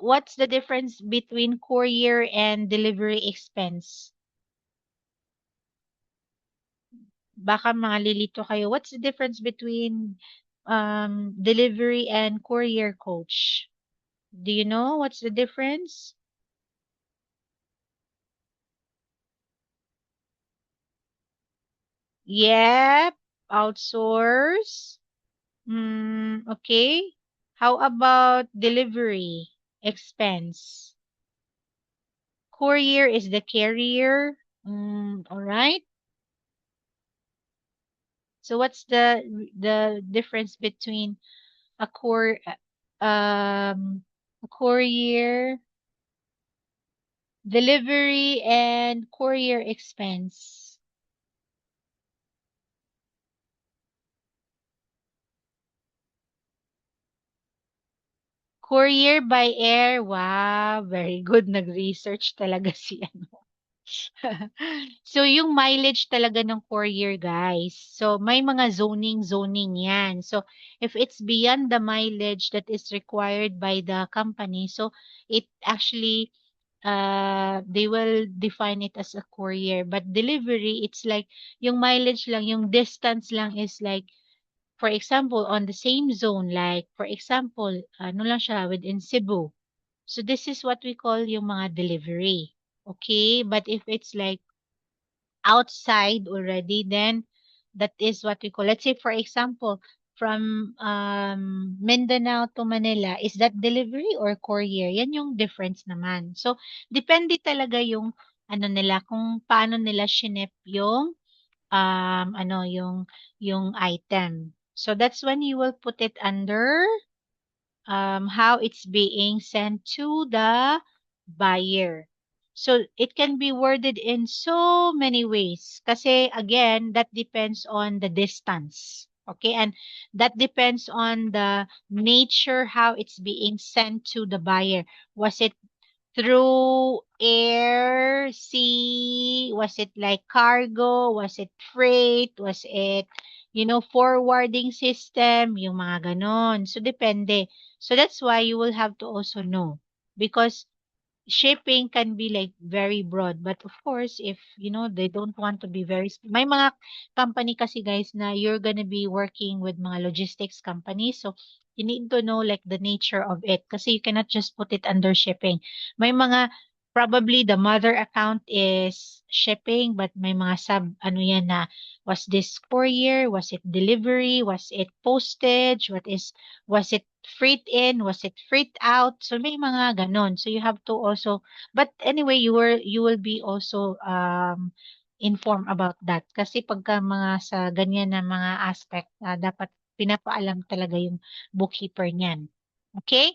what's the difference between courier and delivery expense? Baka malilito kayo. What's the difference between delivery and courier, coach? Do you know what's the difference? Yep, outsource. Okay. How about delivery expense? Courier is the carrier. All right. So what's the difference between a core a courier delivery and courier expense? Courier by air. Wow, very good. Nag-research talaga si ano. So, yung mileage talaga ng courier, guys. So, may mga zoning yan. So, if it's beyond the mileage that is required by the company, so it actually, they will define it as a courier. But delivery, it's like, yung mileage lang, yung distance lang is like, for example, on the same zone, like, for example, ano lang siya, within Cebu. So, this is what we call yung mga delivery. Okay? But if it's like, outside already, then that is what we call. Let's say, for example, from Mindanao to Manila, is that delivery or courier? Yan yung difference naman. So, depende talaga yung ano nila, kung paano nila shinip yung yung item. So, that's when you will put it under how it's being sent to the buyer. So it can be worded in so many ways. Kasi again, that depends on the distance. Okay, and that depends on the nature how it's being sent to the buyer. Was it through air, sea? Was it like cargo? Was it freight? Was it, forwarding system? Yung mga ganon. So, depende. So, that's why you will have to also know. Because shipping can be like very broad, but of course if they don't want to be may mga company kasi guys na you're gonna be working with mga logistics companies, so you need to know like the nature of it kasi you cannot just put it under shipping. May mga probably the mother account is shipping, but may mga sub ano yan na, was this courier, was it delivery, was it postage, was it freight in, was it freight out? So may mga ganon. So you have to also, but anyway, you will be also informed about that. Kasi pagka mga sa ganyan na mga aspect, dapat pinapaalam talaga yung bookkeeper niyan. Okay?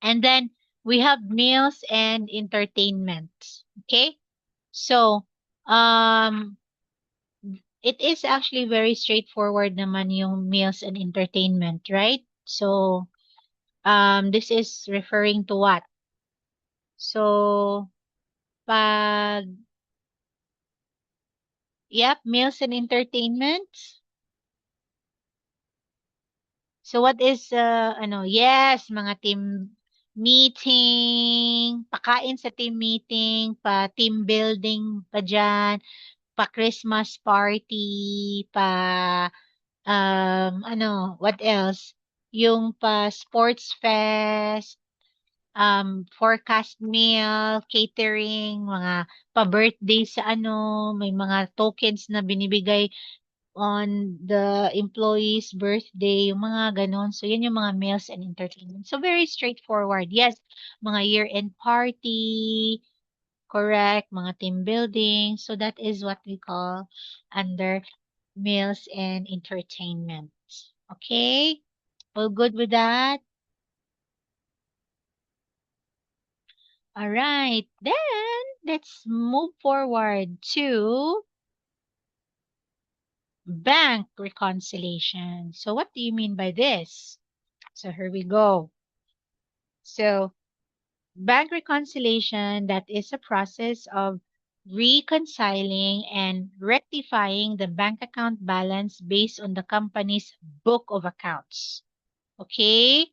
And then we have meals and entertainment. Okay? So, um, it is actually very straightforward naman yung meals and entertainment, right? So, this is referring to what? So, pag, yep, meals and entertainment. So, what is, yes, mga team meeting, pakain sa team meeting, pa team building pa dyan, pa Christmas party, what else? Yung pa sports fest, forecast meal, catering, mga pa-birthday sa may mga tokens na binibigay on the employee's birthday, yung mga ganon. So, yan yung mga meals and entertainment. So, very straightforward. Yes, mga year-end party, correct, mga team building. So, that is what we call under meals and entertainment. Okay? All good with that? All right. Then, let's move forward to bank reconciliation. So, what do you mean by this? So, here we go. So, bank reconciliation, that is a process of reconciling and rectifying the bank account balance based on the company's book of accounts. Okay?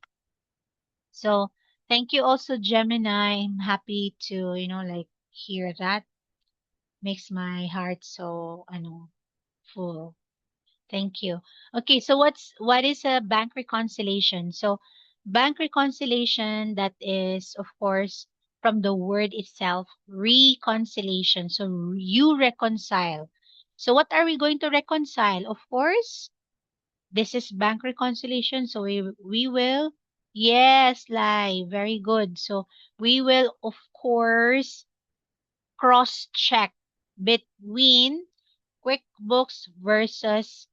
So, thank you also, Gemini. I'm happy to, like hear that. Makes my heart so, full. Thank you. Okay, so what is a bank reconciliation? So bank reconciliation, that is of course from the word itself, reconciliation. So you reconcile. So what are we going to reconcile? Of course, this is bank reconciliation. So we will, yes, lie, very good. So we will of course cross check between QuickBooks versus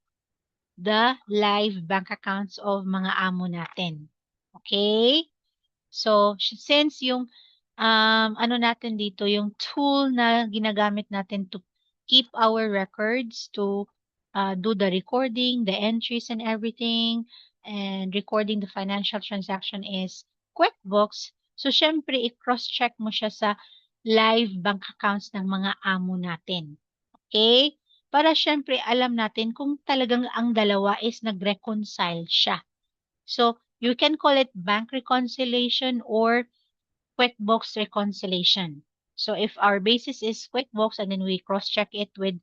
the live bank accounts of mga amo natin. Okay? So, since yung ano natin dito, yung tool na ginagamit natin to keep our records, to do the recording, the entries and everything, and recording the financial transaction is QuickBooks. So, syempre, i-cross-check mo siya sa live bank accounts ng mga amo natin. Okay? Para syempre alam natin kung talagang ang dalawa is nag-reconcile siya. So, you can call it bank reconciliation or QuickBooks reconciliation. So, if our basis is QuickBooks and then we cross-check it with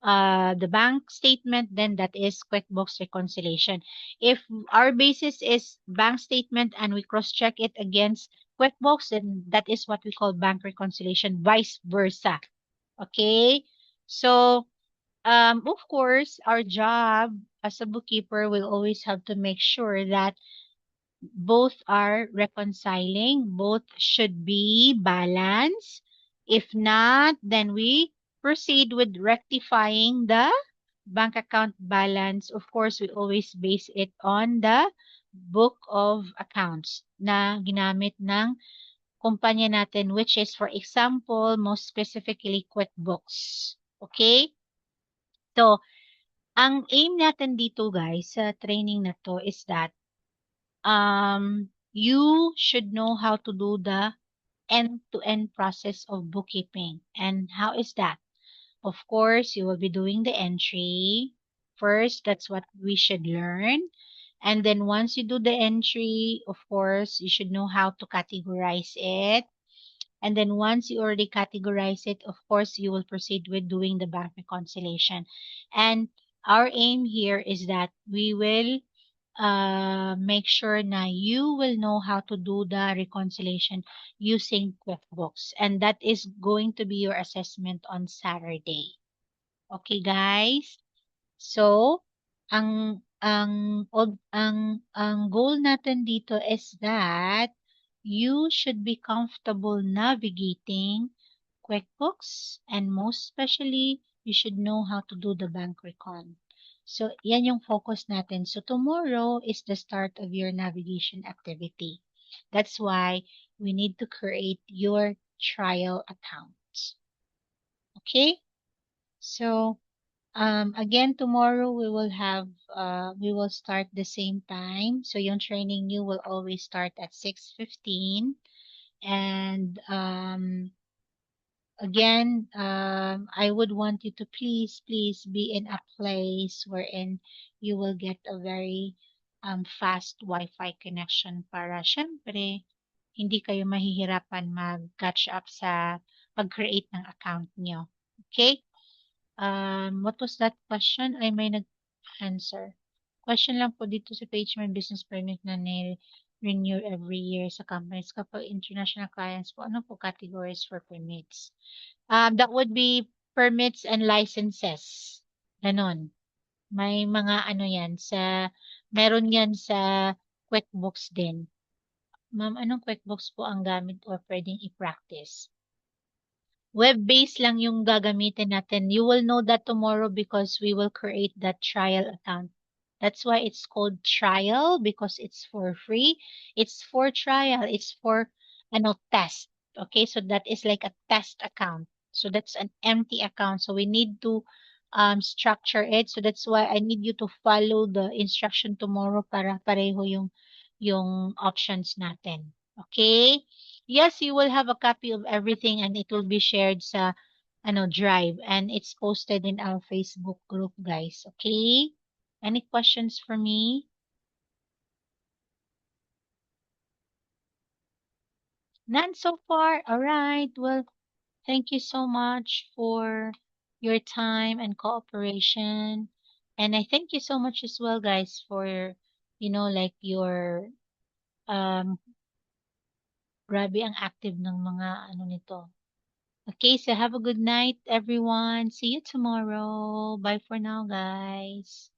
the bank statement, then that is QuickBooks reconciliation. If our basis is bank statement and we cross-check it against QuickBooks, then that is what we call bank reconciliation, vice versa. Okay? So, of course, our job as a bookkeeper will always have to make sure that both are reconciling, both should be balanced. If not, then we proceed with rectifying the bank account balance. Of course, we always base it on the book of accounts na ginamit ng kumpanya natin, which is, for example, most specifically, QuickBooks. Okay? So, ang aim natin dito guys sa training na to is that you should know how to do the end-to-end process of bookkeeping. And how is that? Of course, you will be doing the entry. First, that's what we should learn. And then once you do the entry, of course, you should know how to categorize it. And then once you already categorize it, of course, you will proceed with doing the bank reconciliation. And our aim here is that we will make sure na you will know how to do the reconciliation using QuickBooks. And that is going to be your assessment on Saturday. Okay, guys? So, ang goal natin dito is that you should be comfortable navigating QuickBooks, and most especially, you should know how to do the bank recon. So, yan yung focus natin. So, tomorrow is the start of your navigation activity. That's why we need to create your trial account. Okay? So, again, tomorrow we will start the same time. So yung training you will always start at 6:15. And again, I would want you to please be in a place wherein you will get a very fast Wi-Fi connection para syempre hindi kayo mahihirapan mag-catch up sa pag-create ng account nyo. Okay? What was that question? Ay, may nag-answer. Question lang po dito sa page, may business permit na renew every year sa companies. Kapag international clients po, ano po categories for permits? That would be permits and licenses. Ganon. May mga ano yan meron yan sa QuickBooks din. Ma'am, anong QuickBooks po ang gamit or pwedeng i-practice? Web-based lang yung gagamitin natin. You will know that tomorrow because we will create that trial account. That's why it's called trial because it's for free. It's for trial. It's for ano test. Okay, so that is like a test account. So that's an empty account. So we need to structure it. So that's why I need you to follow the instruction tomorrow para pareho yung options natin. Okay? Yes, you will have a copy of everything and it will be shared sa ano drive and it's posted in our Facebook group, guys. Okay? Any questions for me? None so far. All right. Well, thank you so much for your time and cooperation. And I thank you so much as well, guys, for like your um grabe ang active ng mga ano nito. Okay, so have a good night, everyone. See you tomorrow. Bye for now, guys.